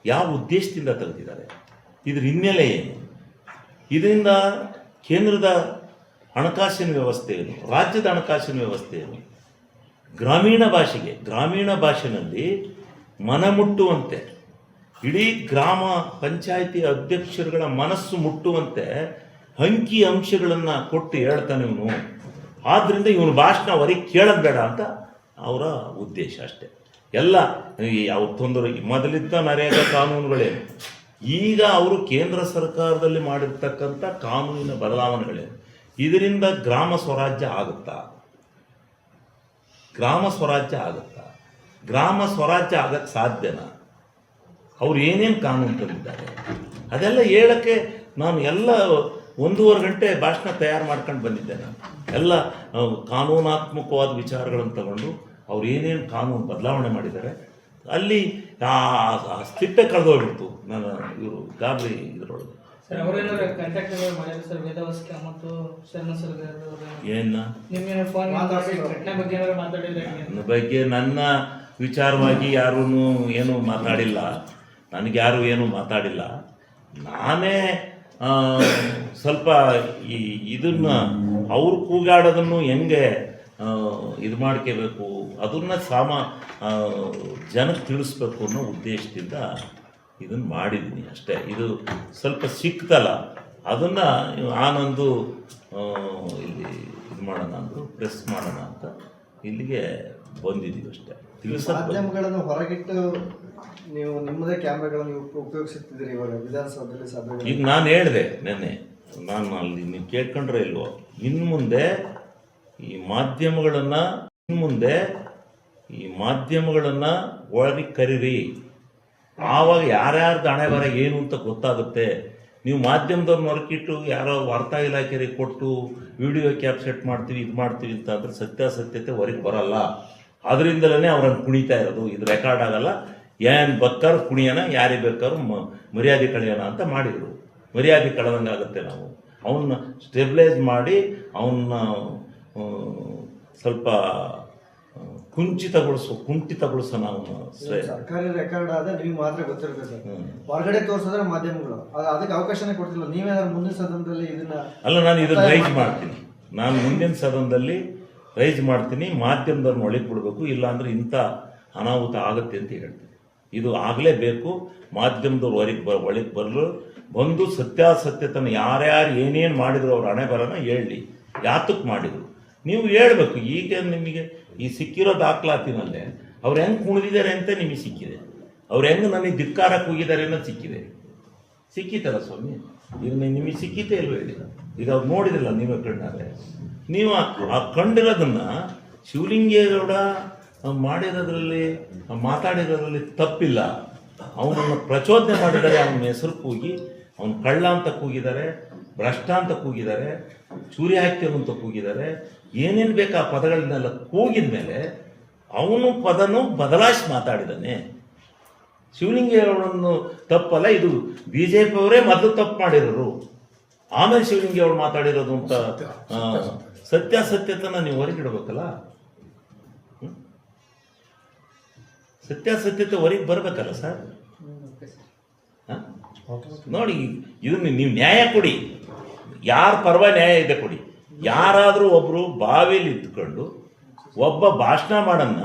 ಯಾವ ಉದ್ದೇಶದಿಂದ ತೆಗೆದಿದ್ದಾರೆ, ಇದ್ರ ಹಿನ್ನೆಲೆ ಏನು, ಇದರಿಂದ ಕೇಂದ್ರದ ಹಣಕಾಸಿನ ವ್ಯವಸ್ಥೆ ಏನು, ರಾಜ್ಯದ ಹಣಕಾಸಿನ ವ್ಯವಸ್ಥೆ ಏನು, ಗ್ರಾಮೀಣ ಭಾಷೆಯಲ್ಲಿ ಮನಮುಟ್ಟುವಂತೆ, ಇಡೀ ಗ್ರಾಮ ಪಂಚಾಯಿತಿ ಅಧ್ಯಕ್ಷರುಗಳ ಮನಸ್ಸು ಮುಟ್ಟುವಂತೆ ಅಂಕಿ ಅಂಶಗಳನ್ನು ಕೊಟ್ಟು ಹೇಳ್ತಾನೆ ಇವನು. ಆದ್ದರಿಂದ ಇವನು ಭಾಷಣ ಅವರಿಗೆ ಕೇಳೋದು ಬೇಡ ಅಂತ ಅವರ ಉದ್ದೇಶ ಅಷ್ಟೇ. ಎಲ್ಲ ಯಾವ ತೊಂದರೆ, ಮೊದಲಿದ್ದ ನರೇಗಾ ಕಾನೂನುಗಳೇನು, ಈಗ ಅವರು ಕೇಂದ್ರ ಸರ್ಕಾರದಲ್ಲಿ ಮಾಡಿರ್ತಕ್ಕಂಥ ಕಾನೂನಿನ ಬದಲಾವಣೆಗಳೇನು, ಇದರಿಂದ ಗ್ರಾಮ ಸ್ವರಾಜ್ಯ ಆಗುತ್ತಾ? ಗ್ರಾಮ ಸ್ವರಾಜ್ಯ ಆಗಕ್ಕೆ ಸಾಧ್ಯನಾ? ಅವ್ರು ಏನೇನು ಕಾನೂನು ತಂದಿದ್ದಾರೆ ಅದೆಲ್ಲ ಹೇಳೋಕ್ಕೆ ನಾನು ಎಲ್ಲ 1.5 ಗಂಟೆ ಭಾಷಣ ತಯಾರು ಮಾಡ್ಕೊಂಡು ಬಂದಿದ್ದೆ. ನಾನು ಎಲ್ಲ ಕಾನೂನಾತ್ಮಕವಾದ ವಿಚಾರಗಳನ್ನು ತಗೊಂಡು ಅವ್ರು ಏನೇನು ಕಾನೂನು ಬದಲಾವಣೆ ಮಾಡಿದ್ದಾರೆ ಅಲ್ಲಿ ಸ್ಥಿಟ್ಟೆ ಕಳೆದೋಗ್ಬಿಡ್ತು. ನಾನು ಇವರು ಗಾಬರಿ ಇದರೊಳಗೆ ನನ್ನ ಬಗ್ಗೆ ನನ್ನ ವಿಚಾರವಾಗಿ ಯಾರೂ ಏನೂ ಮಾತಾಡಿಲ್ಲ, ನನಗ್ಯಾರು ಏನೂ ಮಾತಾಡಿಲ್ಲ. ನಾನೇ ಸ್ವಲ್ಪ ಇದನ್ನು ಅವ್ರು ಕೂಗಾಡೋದನ್ನು ಹೆಂಗೆ ಇದು ಮಾಡ್ಕೋಬೇಕು ಅದನ್ನು ಜನಕ್ಕೆ ತಿಳಿಸ್ಬೇಕು ಅನ್ನೋ ಉದ್ದೇಶದಿಂದ ಇದನ್ನು ಮಾಡಿದ್ದೀನಿ ಅಷ್ಟೇ. ಇದು ಸ್ವಲ್ಪ ಸಿಕ್ತಲ್ಲ, ಅದನ್ನು ಆನಂದು ಇಲ್ಲಿ ಇದು ಮಾಡೋಣ ಅಂದರು, ಪ್ರೆಸ್ ಮಾಡೋಣ ಅಂತ ಇಲ್ಲಿಗೆ ಬಂದಿದ್ದೀವಿ ಅಷ್ಟೇ. ಮಾಧ್ಯಮಗಳನ್ನು ಹೊರಗಿಟ್ಟು ನೀವು ನಿಮ್ಮದೇ ಕ್ಯಾಮ್ರಾಗಳನ್ನು ಉಪಯೋಗಿಸುತ್ತಿದ್ದೀರಿ ಇವಾಗ ವಿಧಾನಸೌಧದಲ್ಲಿ ಸಭೆ. ಈಗ ನಾನು ಹೇಳಿದೆ ನೆನ್ನೆ, ನಾನು ಅಲ್ಲಿ ನೀವು ಕೇಳ್ಕೊಂಡ್ರೆ ಇಲ್ವೋ, ಇನ್ನು ಮುಂದೆ ಈ ಮಾಧ್ಯಮಗಳನ್ನು ಒಳಗೆ ಕರೀರಿ, ಆವಾಗ ಯಾರ್ಯಾರ್ದು ಹಣೆ ಬರ ಏನು ಅಂತ ಗೊತ್ತಾಗುತ್ತೆ. ನೀವು ಮಾಧ್ಯಮದವ್ರನ್ನ ಹೊರಕಿಟ್ಟು ಯಾರೋ ವಾರ್ತಾ ಇಲಾಖೆಗೆ ಕೊಟ್ಟು ವಿಡಿಯೋ ಕ್ಯಾಪ್ಸೆಟ್ ಮಾಡ್ತೀವಿ ಇದು ಮಾಡ್ತೀವಿ ಅಂತ ಅಂದರೆ ಸತ್ಯಾಸತ್ಯತೆ ಹೊರಗೆ ಬರಲ್ಲ. ಅದರಿಂದಲೇ ಅವ್ರನ್ನ ಕುಣಿತಾ ಇರೋದು. ಇದು ರೆಕಾರ್ಡ್ ಆಗಲ್ಲ, ಏನು ಬೇಕಾದ್ರೂ ಕುಣಿಯೋಣ, ಯಾರಿಗೆ ಬೇಕಾದ್ರೂ ಮರ್ಯಾದೆ ಕಳೆಯೋಣ ಅಂತ ಮಾಡಿದರು. ಮರ್ಯಾದೆ ಕಳೆದಂಗೆ ಆಗುತ್ತೆ. ನಾವು ಅವನ್ನ ಸ್ಟೆಬಿಲೈಸ್ ಮಾಡಿ ಅವನ್ನ ಸ್ವಲ್ಪ ಕುಂಠಿತಗೊಳಿಸೋ ನಾವು ಸರ್ಕಾರಿ ರೆಕಾರ್ಡ್ ಆದ್ರೆ ನಿಮ್ಗೆ ಮಾತ್ರ ಗೊತ್ತಿರುತ್ತೆ ಸರ್. ಹ್ಮ್. ಹೊರಗಡೆ ತೋರಿಸಿದ್ರೆ ಮಾಧ್ಯಮಗಳು ಅದಕ್ಕೆ ಅವಕಾಶನೇ ಕೊಡ್ತಿಲ್ಲ. ನೀವೇನಾದ್ರು ಮುಂದಿನ ಸದನದಲ್ಲಿ ಇದನ್ನ ಅಲ್ಲ, ನಾನು ಇದನ್ನು ರೈಸ್ ಮಾಡ್ತೀನಿ. ನಾನು ಮುಂದಿನ ಸದನದಲ್ಲಿ ರೈಸ್ ಮಾಡ್ತೀನಿ. ಮಾಧ್ಯಮದವ್ರನ್ನ ಒಳಗೆ ಬಿಡಬೇಕು, ಇಲ್ಲಾಂದ್ರೆ ಇಂಥ ಅನಾಹುತ ಆಗುತ್ತೆ ಅಂತ ಹೇಳ್ತೀನಿ. ಇದು ಆಗಲೇಬೇಕು. ಮಾಧ್ಯಮದವ್ರು ಒಳಗೆ ಬಂದು ಸತ್ಯಾಸತ್ಯತನ ಯಾರ್ಯಾರು ಏನೇನು ಮಾಡಿದ್ರು ಅವ್ರ ಹಣೆ ಬರೋಣ ಹೇಳಿ, ಯಾತಕ್ಕೆ ಮಾಡಿದ್ರು ನೀವು ಹೇಳ್ಬೇಕು. ಈಗ ನಿಮಗೆ ಈ ಸಿಕ್ಕಿರೋ ದಾಖಲಾತಿನಲ್ಲೇ ಅವ್ರು ಹೆಂಗೆ ಕುಣಿದಿದ್ದಾರೆ ಅಂತ ನಿಮಗೆ ಸಿಕ್ಕಿದೆ. ಅವ್ರು ಹೆಂಗೆ ನನಗೆ ಧಿಕ್ಕಾರಕ್ಕೆ ಹೋಗಿದ್ದಾರೆ ಅನ್ನೋದು ಸಿಕ್ಕಿತಲ್ಲ ಸ್ವಾಮಿ. ಈಗ ನಿಮಗೆ ಸಿಕ್ಕಿತೇ ಇಲ್ವ ಹೇಳಿ. ಈಗ ಅವ್ರು ನೋಡಿದ್ರಲ್ಲ ನೀವೇ ಕಣ್ಣಾರೆ. ನೀವು ಆ ಕಂಡಿರೋದನ್ನ ಶಿವಲಿಂಗೇಗೌಡ ಮಾಡಿರೋದ್ರಲ್ಲಿ ಮಾತಾಡಿರೋದ್ರಲ್ಲಿ ತಪ್ಪಿಲ್ಲ. ಅವನನ್ನು ಪ್ರಚೋದನೆ ಮಾಡಿದ್ದಾರೆ, ಅವನ ಹೆಸರು ಕೂಗಿ ಅವನು ಕಳ್ಳ ಅಂತ ಕೂಗಿದ್ದಾರೆ, ಭ್ರಷ್ಟ ಅಂತ ಕೂಗಿದ್ದಾರೆ, ಚೂರಿ ಹಾಕ್ತೇವೆ ಅಂತ ಕೂಗಿದ್ದಾರೆ. ಏನೇನು ಬೇಕು ಆ ಪದಗಳನ್ನೆಲ್ಲ ಕೂಗಿದ ಮೇಲೆ ಅವನು ಪದನು ಬದಲಾಯಿಸಿ ಮಾತಾಡಿದ್ದಾನೆ. ಶಿವಲಿಂಗೇಗೌಡನ್ನು ತಪ್ಪಲ್ಲ, ಇದು BJP ಅವರೇ ಮೊದಲು ತಪ್ಪು ಮಾಡಿರೋರು, ಆಮೇಲೆ ಶಿವಲಿಂಗೇಗೌಡ ಮಾತಾಡಿರೋದು ಅಂತ ಸತ್ಯಾಸತ್ಯತನ ನೀವು ಹೊರಗಿಡಬೇಕಲ್ಲ. ಸತ್ಯಾಸತ್ಯತೆ ಹೊರಗೆ ಬರಬೇಕಲ್ಲ ಸರ್. ನೋಡಿ, ಇದನ್ನ ನೀವು ನ್ಯಾಯ ಕೊಡಿ. ಯಾರ ಪರ್ವ ನ್ಯಾಯ ಇದೆ ಕೊಡಿ. ಯಾರಾದರೂ ಒಬ್ಬರು ಬಾವಿಲಿ ಇದ್ದುಕೊಂಡು ಒಬ್ಬ ಭಾಷಣ ಮಾಡನ್ನ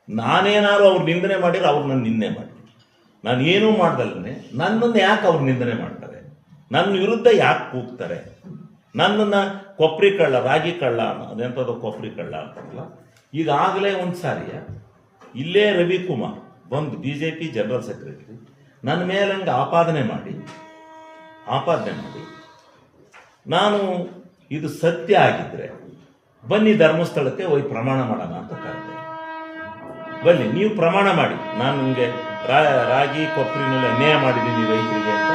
ನಾನೇನಾದ್ರು ಅವ್ರು ನಿಂದನೆ ಮಾಡಿದ್ರೆ ಅವ್ರು ನನ್ನ ನಿಂದನೆ ಮಾಡ್ತೀನಿ. ನಾನು ಏನೂ ಮಾಡ್ದಲ್ಲೇ ನನ್ನನ್ನು ಯಾಕೆ ಅವ್ರು ನಿಂದನೆ ಮಾಡ್ತಾರೆ? ನನ್ನ ವಿರುದ್ಧ ಯಾಕೆ ಕೂಗ್ತಾರೆ? ನನ್ನನ್ನು ಕೊಬ್ಬರಿ ಕಳ್ಳ, ರಾಗಿ ಕಳ್ಳ ಅದೆಂಥದ್ದು ಕೊಬ್ಬರಿ ಕಳ್ಳ ಅಂತಾರಲ್ಲ. ಈಗಾಗಲೇ ಒಂದು ಸಾರಿಯ ಇಲ್ಲೇ ರವಿಕುಮಾರ್ ಬಂದು BJP ಜನರಲ್ ಸೆಕ್ರೆಟರಿ ನನ್ನ ಮೇಲೆ ಹಂಗೆ ಆಪಾದನೆ ಮಾಡಿ ನಾನು ಇದು ಸತ್ಯ ಆಗಿದ್ರೆ ಬನ್ನಿ ಧರ್ಮಸ್ಥಳಕ್ಕೆ ಹೋಗಿ ಪ್ರಮಾಣ ಮಾಡೋಣ ಅಂತ ಕರೆದೆ. ಬನ್ನಿ ನೀವು ಪ್ರಮಾಣ ಮಾಡಿ, ನಾನು ನಿಮಗೆ ರಾಗಿ ಕೊಬ್ಬರಿನಲ್ಲಿ ಅನ್ಯಾಯ ಮಾಡಿದ್ದೀನಿ ರೈತರಿಗೆ ಅಂತ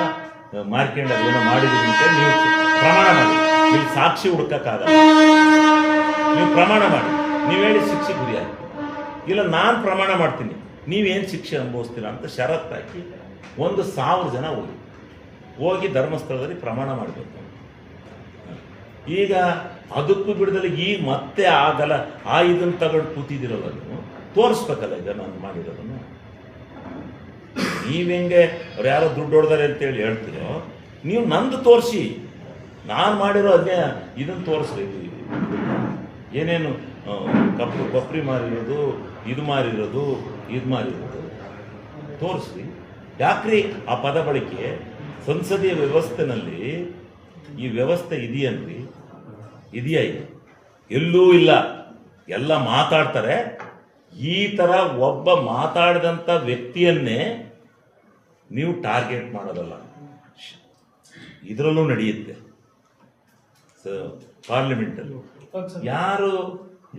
ಮಾರ್ಕೆಂಡ್ ಅದೇನೋ ಮಾಡಿದ್ದೀನಿ ಅಂತ ನೀವು ಪ್ರಮಾಣ ಮಾಡಿ. ನೀವು ಸಾಕ್ಷಿ ಹುಡುಕಕ್ಕಾಗಲ್ಲ. ನೀವು ಪ್ರಮಾಣ ಮಾಡಿ, ನೀವು ಹೇಳಿ ಶಿಕ್ಷೆ ಗುರಿಯಾಗಿ. ಇಲ್ಲ ನಾನು ಪ್ರಮಾಣ ಮಾಡ್ತೀನಿ, ನೀವೇನು ಶಿಕ್ಷೆ ಅನುಭವಿಸ್ತೀರಾ ಅಂತ ಷರತ್ತು ಹಾಕಿ 1,000 ಜನ ಹೋಗಿ ಧರ್ಮಸ್ಥಳದಲ್ಲಿ ಪ್ರಮಾಣ ಮಾಡಬೇಕು. ಈಗ ಅದಕ್ಕೂ ಬಿಡದಲ್ಲಿ ಈಗ ಮತ್ತೆ ಆಗಲ್ಲ. ಇದನ್ನು ತಗೊಂಡು ಕೂತಿದ್ದೀರಲ್ಲ, ನೀವು ತೋರಿಸ್ಬೇಕಲ್ಲ ಈಗ ನಾನು ಮಾಡಿರೋದನ್ನು. ನೀವೆಂಗೆ ಅವ್ರು ಯಾರೋ ದುಡ್ಡು ಹೊಡೆದಾರೆ ಅಂತೇಳಿ ಹೇಳ್ತೀರೋ, ನೀವು ನಂದು ತೋರಿಸಿ. ನಾನು ಮಾಡಿರೋ ಅದೇ ಇದನ್ನು ತೋರಿಸ್ರಿ. ಏನೇನು ಕೊಬ್ಬರಿ ಮಾರಿರೋದು, ಇದು ಮಾರಿರೋದು ತೋರಿಸ್ರಿ. ಯಾಕ್ರಿ ಆ ಪದ ಬಳಕೆ? ಸಂಸದೀಯ ವ್ಯವಸ್ಥೆನಲ್ಲಿ ಈ ವ್ಯವಸ್ಥೆ ಇದೆಯನ್ರಿ? ಇದೆಯಾ? ಇದು ಎಲ್ಲೂ ಇಲ್ಲ. ಎಲ್ಲ ಮಾತಾಡ್ತಾರೆ. ಈ ಥರ ಒಬ್ಬ ಮಾತಾಡಿದಂಥ ವ್ಯಕ್ತಿಯನ್ನೇ ನೀವು ಟಾರ್ಗೆಟ್ ಮಾಡೋದಲ್ಲ. ಇದರಲ್ಲೂ ನಡೆಯುತ್ತೆ. ಪಾರ್ಲಿಮೆಂಟಲ್ಲಿ ಯಾರು,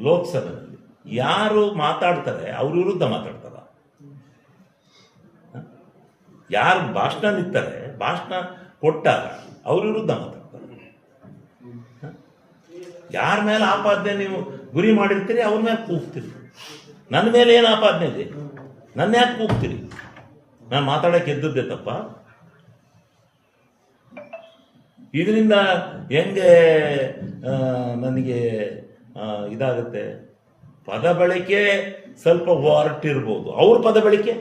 ಲೋಕಸಭೆಯಲ್ಲಿ ಯಾರು ಮಾತಾಡ್ತಾರೆ ಅವ್ರ ವಿರುದ್ಧ ಮಾತಾಡ್ತಾರ. ಯಾರು ಭಾಷಣ ನಿಂತಾರೆ, ಭಾಷಣ ಕೊಟ್ಟಾಗ ಅವ್ರ ವಿರುದ್ಧ ಮಾತಾಡ್ತಾರೆ. ಯಾರ ಮೇಲೆ ಆಪಾದನೆ ನೀವು ಗುರಿ ಮಾಡಿರ್ತೀರಿ ಅವ್ರ ಮೇಲೆ ಕೂಗ್ತೀರಿ. ನನ್ನ ಮೇಲೆ ಏನು ಆಪಾದನೆ ಇದೆ? ನನ್ನ ಯಾಕೆ ಕೂಗ್ತೀರಿ? ನಾನು ಮಾತಾಡೋಕೆ ಎದ್ದದ್ದೇ ತಪ್ಪ? ಇದರಿಂದ ಹೆಂಗೆ ನನಗೆ ಇದಾಗುತ್ತೆ? ಪದ ಬಳಕೆ ಸ್ವಲ್ಪ ಹೊರಟಿರ್ಬೋದು, ಅವ್ರ ಪದ ಬಳಕೆ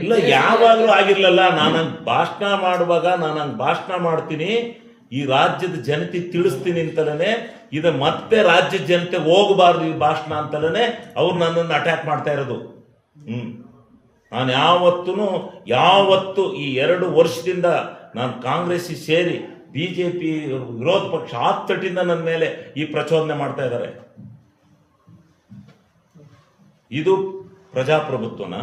ಇಲ್ಲ, ಯಾವಾಗಲೂ ಆಗಿರ್ಲಲ್ಲ. ನಾನು ಭಾಷಣ ಮಾಡುವಾಗ ನಾನು ಹಂಗೆ ಭಾಷಣ ಮಾಡ್ತೀನಿ, ಈ ರಾಜ್ಯದ ಜನತೆ ತಿಳಿಸ್ತೀನಿ ಅಂತಲೇ. ಇದು ಮತ್ತೆ ರಾಜ್ಯದ ಜನತೆ ಹೋಗಬಾರ್ದು ಈ ಭಾಷಣ ಅಂತಲೇ ಅವ್ರು ನನ್ನನ್ನು ಅಟ್ಯಾಕ್ ಮಾಡ್ತಾ ಇರೋದು. ನಾನು ಯಾವತ್ತು ಈ 2 ವರ್ಷದಿಂದ ನಾನು ಕಾಂಗ್ರೆಸ್ಸಿಗೆ ಸೇರಿ BJP ವಿರೋಧ ಪಕ್ಷ ಆತ್ತಟ್ಟಿಂದ ನನ್ನ ಮೇಲೆ ಈ ಪ್ರಚೋದನೆ ಮಾಡ್ತಾ ಇದ್ದಾರೆ. ಇದು ಪ್ರಜಾಪ್ರಭುತ್ವನ?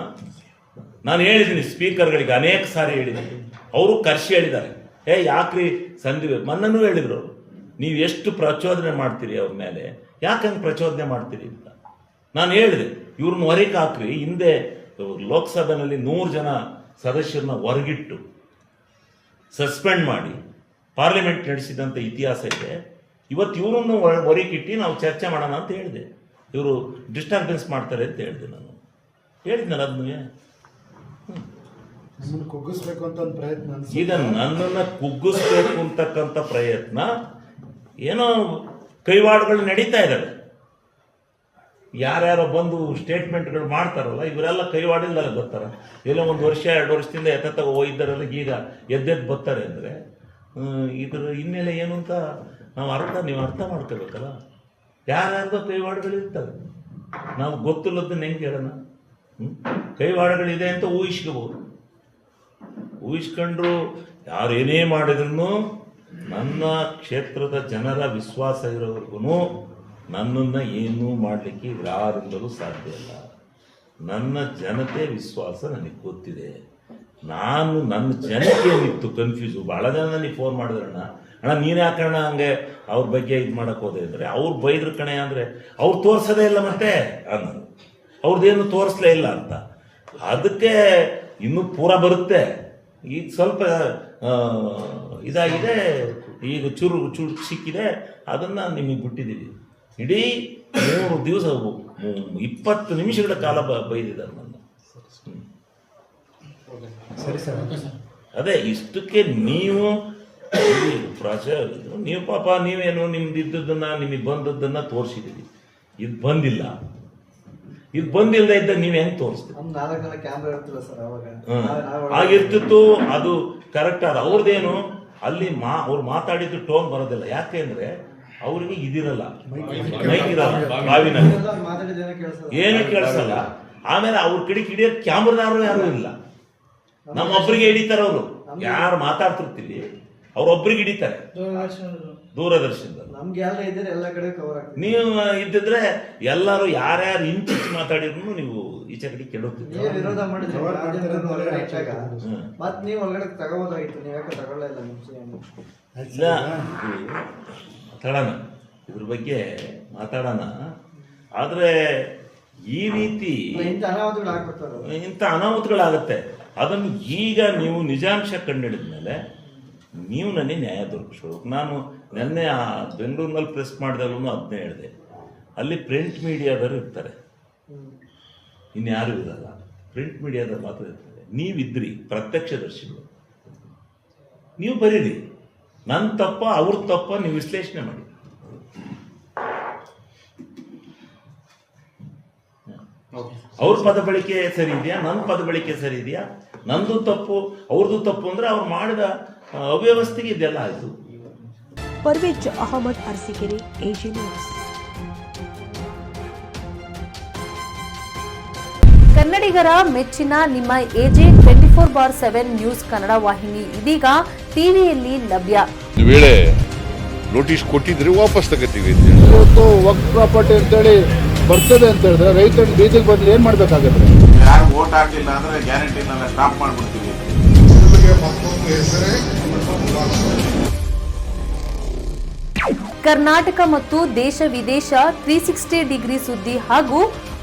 ನಾನು ಹೇಳಿದ್ದೀನಿ ಸ್ಪೀಕರ್ಗಳಿಗೆ ಅನೇಕ ಸಾರಿ ಹೇಳಿದ್ದೀನಿ, ಅವರು ಕರ್ಸಿ ಹೇಳಿದ್ದಾರೆ. ಯಾಕ್ರಿ ಮೊನ್ನೂ ಹೇಳಿದ್ರು, ನೀವು ಎಷ್ಟು ಪ್ರಚೋದನೆ ಮಾಡ್ತೀರಿ ಅವ್ರ ಮೇಲೆ, ಯಾಕಂಗೆ ಪ್ರಚೋದನೆ ಮಾಡ್ತೀರಿ ಅಂತ ನಾನು ಹೇಳಿದೆ. ಇವ್ರನ್ನ ಹೊರಗೆ ಹಾಕ್ರಿ. ಹಿಂದೆ ಲೋಕಸಭೆಯಲ್ಲಿ 100 ಜನ ಸದಸ್ಯರನ್ನ ಹೊರಗಿಟ್ಟು ಸಸ್ಪೆಂಡ್ ಮಾಡಿ ಪಾರ್ಲಿಮೆಂಟ್ ನಡೆಸಿದಂಥ ಇತಿಹಾಸ ಇದೆ. ಇವತ್ತು ಇವರನ್ನು ಹೊರಗಿಟ್ಟು ನಾವು ಚರ್ಚೆ ಮಾಡೋಣ ಅಂತ ಹೇಳಿದೆ. ಇವರು ಡಿಸ್ಟರ್ಬೆನ್ಸ್ ಮಾಡ್ತಾರೆ ಅಂತ ಹೇಳಿದೆ. ನಾನು ಹೇಳಿದ್ನಲ್ಲ ಅದನ್ನೇ. ಕುಗ್ಗಿಸ್ಬೇಕು ಅಂತ ಒಂದು ಪ್ರಯತ್ನ. ಈಗ ನನ್ನನ್ನು ಕುಗ್ಗಿಸ್ಬೇಕು ಅಂತಕ್ಕಂಥ ಪ್ರಯತ್ನ ಏನೋ ಕೈವಾಡುಗಳು ನಡೀತಾ ಇದ್ದಾವೆ. ಯಾರ್ಯಾರೋ ಬಂದು ಸ್ಟೇಟ್ಮೆಂಟ್ಗಳು ಮಾಡ್ತಾರಲ್ಲ ಇವರೆಲ್ಲ ಕೈವಾಡಿಲ್ದಲ್ಲ ಬರ್ತಾರೆ. ಎಲ್ಲೋ 1 ವರ್ಷ 2 ವರ್ಷದಿಂದ ಎತ್ತ ಹೋಗಿದ್ದಾರಲ್ಲ ಈಗ ಎದ್ದೆದ್ದು ಬರ್ತಾರೆ ಅಂದರೆ ಇದ್ರ ಹಿನ್ನೆಲೆ ಏನು ಅಂತ ನೀವು ಅರ್ಥ ಮಾಡ್ಕೋಬೇಕಲ್ಲ. ಯಾರ್ಯಾರ್ದೋ ಕೈವಾಡಗಳಿರ್ತವೆ, ನಾವು ಗೊತ್ತಿಲ್ಲದನ್ನ ಹೆಂಗೆ ಹೇಳೋಣ? ಕೈವಾಡಗಳಿದೆ ಅಂತ ಊಹಿಸ್ಕೋಬೋದು. ಊಹಿಸ್ಕೊಂಡ್ರು ಯಾರು ಏನೇ ಮಾಡಿದ್ರು ನನ್ನ ಕ್ಷೇತ್ರದ ಜನರ ವಿಶ್ವಾಸ ಇರೋವರೆಗೂ ನನ್ನನ್ನು ಏನೂ ಮಾಡಲಿಕ್ಕೆ ಯಾರಿಂದಲೂ ಸಾಧ್ಯ ಇಲ್ಲ. ನನ್ನ ಜನತೆ ವಿಶ್ವಾಸ ನನಗೆ ಗೊತ್ತಿದೆ. ನಾನು ನನ್ನ ಜನಕ್ಕೆ ಏನಿತ್ತು ಕನ್ಫ್ಯೂಸು. ಭಾಳ ಜನ ನನಗೆ ಫೋನ್ ಮಾಡಿದ್ರಣ್ಣ, ಅಣ್ಣ ನೀನು ಯಾಕಣ್ಣ ಹಂಗೆ ಅವ್ರ ಬಗ್ಗೆ ಇದು ಮಾಡೋಕ್ಕೆ ಹೋದೆ ಅಂದರೆ, ಅವ್ರು ಬೈದ್ರ ಕಣೆ ಅಂದರೆ ಅವ್ರು ತೋರಿಸೋದೇ ಇಲ್ಲ ಮತ್ತೆ ಅನ್ನೋದು, ಅವ್ರದ್ದೇನು ತೋರಿಸ್ಲೇ ಇಲ್ಲ ಅಂತ. ಅದಕ್ಕೆ ಇನ್ನೂ ಪೂರ ಬರುತ್ತೆ. ಈಗ ಸ್ವಲ್ಪ ಇದಾಗಿದೆ, ಈಗ ಚೂರು ಸಿಕ್ಕಿದೆ, ಅದನ್ನು ನಿಮಗೆ ಬಿಟ್ಟಿದ್ದೀವಿ. ಇಡೀ 3 ದಿವಸ 20 ನಿಮಿಷಗಳ ಕಾಲ ಬೈದಿದ್ದಾರೆ ನನ್ನ. ಅದೇ ಇಷ್ಟಕ್ಕೆ ನೀವು ನೀವು ಪಾಪ ನೀವೇನು ನಿಮ್ದು ಇದ್ದದ್ದನ್ನ ನಿಮಗೆ ಬಂದದ್ದನ್ನ ತೋರಿಸಿದ್ದೀರಿ. ಇದು ಬಂದಿಲ್ಲ. ಇದು ಬಂದಿಲ್ಲದೆ ಇದ್ದ ನೀವು ಹೆಂಗೆ ತೋರಿಸ್ತೀರಿ? ಆಗಿರ್ತಿತ್ತು, ಅದು ಕರೆಕ್ಟ್. ಅದು ಅವ್ರದ್ದೇನು ಅಲ್ಲಿ ಅವ್ರು ಮಾತಾಡಿದ್ದು ಟೋನ್ ಬರೋದಿಲ್ಲ. ಯಾಕೆ ಅಂದರೆ ಅವ್ರಿಗೆ ಇದಿರಲ್ಲ, ಮೈಕ್ ಇರಲ್ಲ, ಬಾವಿನಲ್ಲಿ ಏನು ಕೇಳಿಸಲ್ಲ. ಆಮೇಲೆ ಅವ್ರ ಕಡೆ ಹಿಡಿಯೋ ಕ್ಯಾಮ್ರಾದಾರರು ಯಾರು ಇಲ್ಲ. ನಮ್ಮೊಬ್ಬರಿಗೆ ಹಿಡಿತಾರೆ ಅವರು. ಯಾರು ಮಾತಾಡ್ತಿರ್ತೀವಿ ಅವ್ರೊಬ್ರಿಗೆ ಹಿಡಿತಾರೆ ದೂರದರ್ಶನದಲ್ಲಿ. ನೀವು ಇದ್ದಿದ್ರೆ ಎಲ್ಲರೂ ಯಾರ್ಯಾರು ಇಂಚಿಂಚು ಮಾತಾಡಿದ್ರು ನೀವು ಈಚೆ ಕಡೆ ಕೆಡುತ್ತೀರಿ. ಮಾತಾಡೋಣ, ಇದ್ರ ಬಗ್ಗೆ ಮಾತಾಡೋಣ. ಆದರೆ ಈ ರೀತಿ ಇಂಥ ಅನಾಹುತಗಳಾಗತ್ತೆ. ಅದನ್ನು ಈಗ ನೀವು ನಿಜಾಂಶ ಕಂಡುಹಿಡಿದ ಮೇಲೆ ನೀವು ನನಗೆ ನ್ಯಾಯ ದೊರಕಿಸ್ಬೇಕು. ನಾನು ನೆನ್ನೆ ಬೆಂಗಳೂರಿನಲ್ಲಿ ಪ್ರೆಸ್ ಮಾಡಿದಾಗಲೂ ಅದನ್ನೇ ಹೇಳಿದೆ. ಅಲ್ಲಿ ಪ್ರಿಂಟ್ ಮೀಡಿಯಾದವರು ಇರ್ತಾರೆ, ಇನ್ಯಾರೂ ಇರಲ್ಲ. ಪ್ರಿಂಟ್ ಮೀಡಿಯಾದವ್ರು ಮಾತ್ರ ಇರ್ತಾರೆ. ನೀವಿದ್ರಿ ಪ್ರತ್ಯಕ್ಷದರ್ಶಿಗಳು, ನೀವು ಬರೀರಿ. ನನ್ನ ತಪ್ಪ ಅವ್ರ ತಪ್ಪ ನೀವು ವಿಶ್ಲೇಷಣೆ ಮಾಡಿ. ಅವ್ರ ಪದ ಬಳಕೆ ಸರಿ ಇದೆಯಾ, ನನ್ನ ಪದ ಬಳಕೆ ಸರಿ ಇದೆಯಾ, ನಂದು ತಪ್ಪು ಅವ್ರದ್ದು ತಪ್ಪು ಅಂದರೆ ಅವ್ರು ಮಾಡಿದ ಅವ್ಯವಸ್ಥೆಗೆ ಇದೆಲ್ಲ ಆಯಿತು. Parvez Ahmed, Arsikere, AG news. ಕನ್ನಡಿಗರ ಮೆಚ್ಚಿನ ನಿಮ್ಮ AG 24/7 ನ್ಯೂಸ್ ಕನ್ನಡ ವಾಹಿನಿ ಇದೀಗ ಟಿವಿಯಲ್ಲಿ ಲಭ್ಯ. ವೇಳೆ ನೋಟಿಸ್ ಕೊಟ್ಟಿದ್ರೆ ವಾಪಸ್ ತಗೋತೀವಿ. ಇವತ್ತು ವಕ್ಫ್ ಪ್ರಾಪರ್ಟಿ ಅಂತೇಳಿ ಬರ್ತದೆ ಅಂತ ಹೇಳಿದ್ರೆ ರೈತರು ಬೀದಿಗೆ ಬದಲು ಏನು ಮಾಡಬೇಕಾಗುತ್ತೆ? ಯಾರು ವೋಟ್ ಹಾಕಿಲ್ಲ ಅಂದ್ರೆ ಗ್ಯಾರಂಟಿನೆಲ್ಲ ಸ್ಟಾಪ್ ಮಾಡ್ಬಿಡ್ತೀವಿ. ಕರ್ನಾಟಕ ಮತ್ತು ದೇಶ ವಿದೇಶ 360 ಡಿಗ್ರಿ ಸುದ್ದಿ ಹಾಗೂ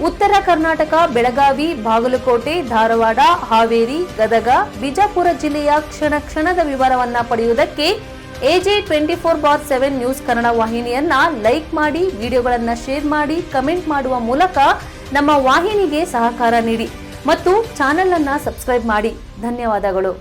ಉತ್ತರ ಕರ್ನಾಟಕ, ಬೆಳಗಾವಿ, ಬಾಗಲಕೋಟೆ, ಧಾರವಾಡ, ಹಾವೇರಿ, ಗದಗ, ಬಿಜಾಪುರ ಜಿಲ್ಲೆಯ ಕ್ಷಣ ಕ್ಷಣದ ವಿವರವನ್ನ ಪಡೆಯುವುದಕ್ಕೆ AG 24/7 ನ್ಯೂಸ್ ಕನ್ನಡ ವಾಹಿನಿಯನ್ನ ಲೈಕ್ ಮಾಡಿ, ವಿಡಿಯೋಗಳನ್ನ ಶೇರ್ ಮಾಡಿ, ಕಮೆಂಟ್ ಮಾಡುವ ಮೂಲಕ ನಮ್ಮ ವಾಹಿನಿಗೆ ಸಹಕಾರ ನೀಡಿ ಮತ್ತು ಚಾನೆಲ್ ಅನ್ನ ಸಬ್ಸ್ಕ್ರೈಬ್ ಮಾಡಿ. ಧನ್ಯವಾದಗಳು.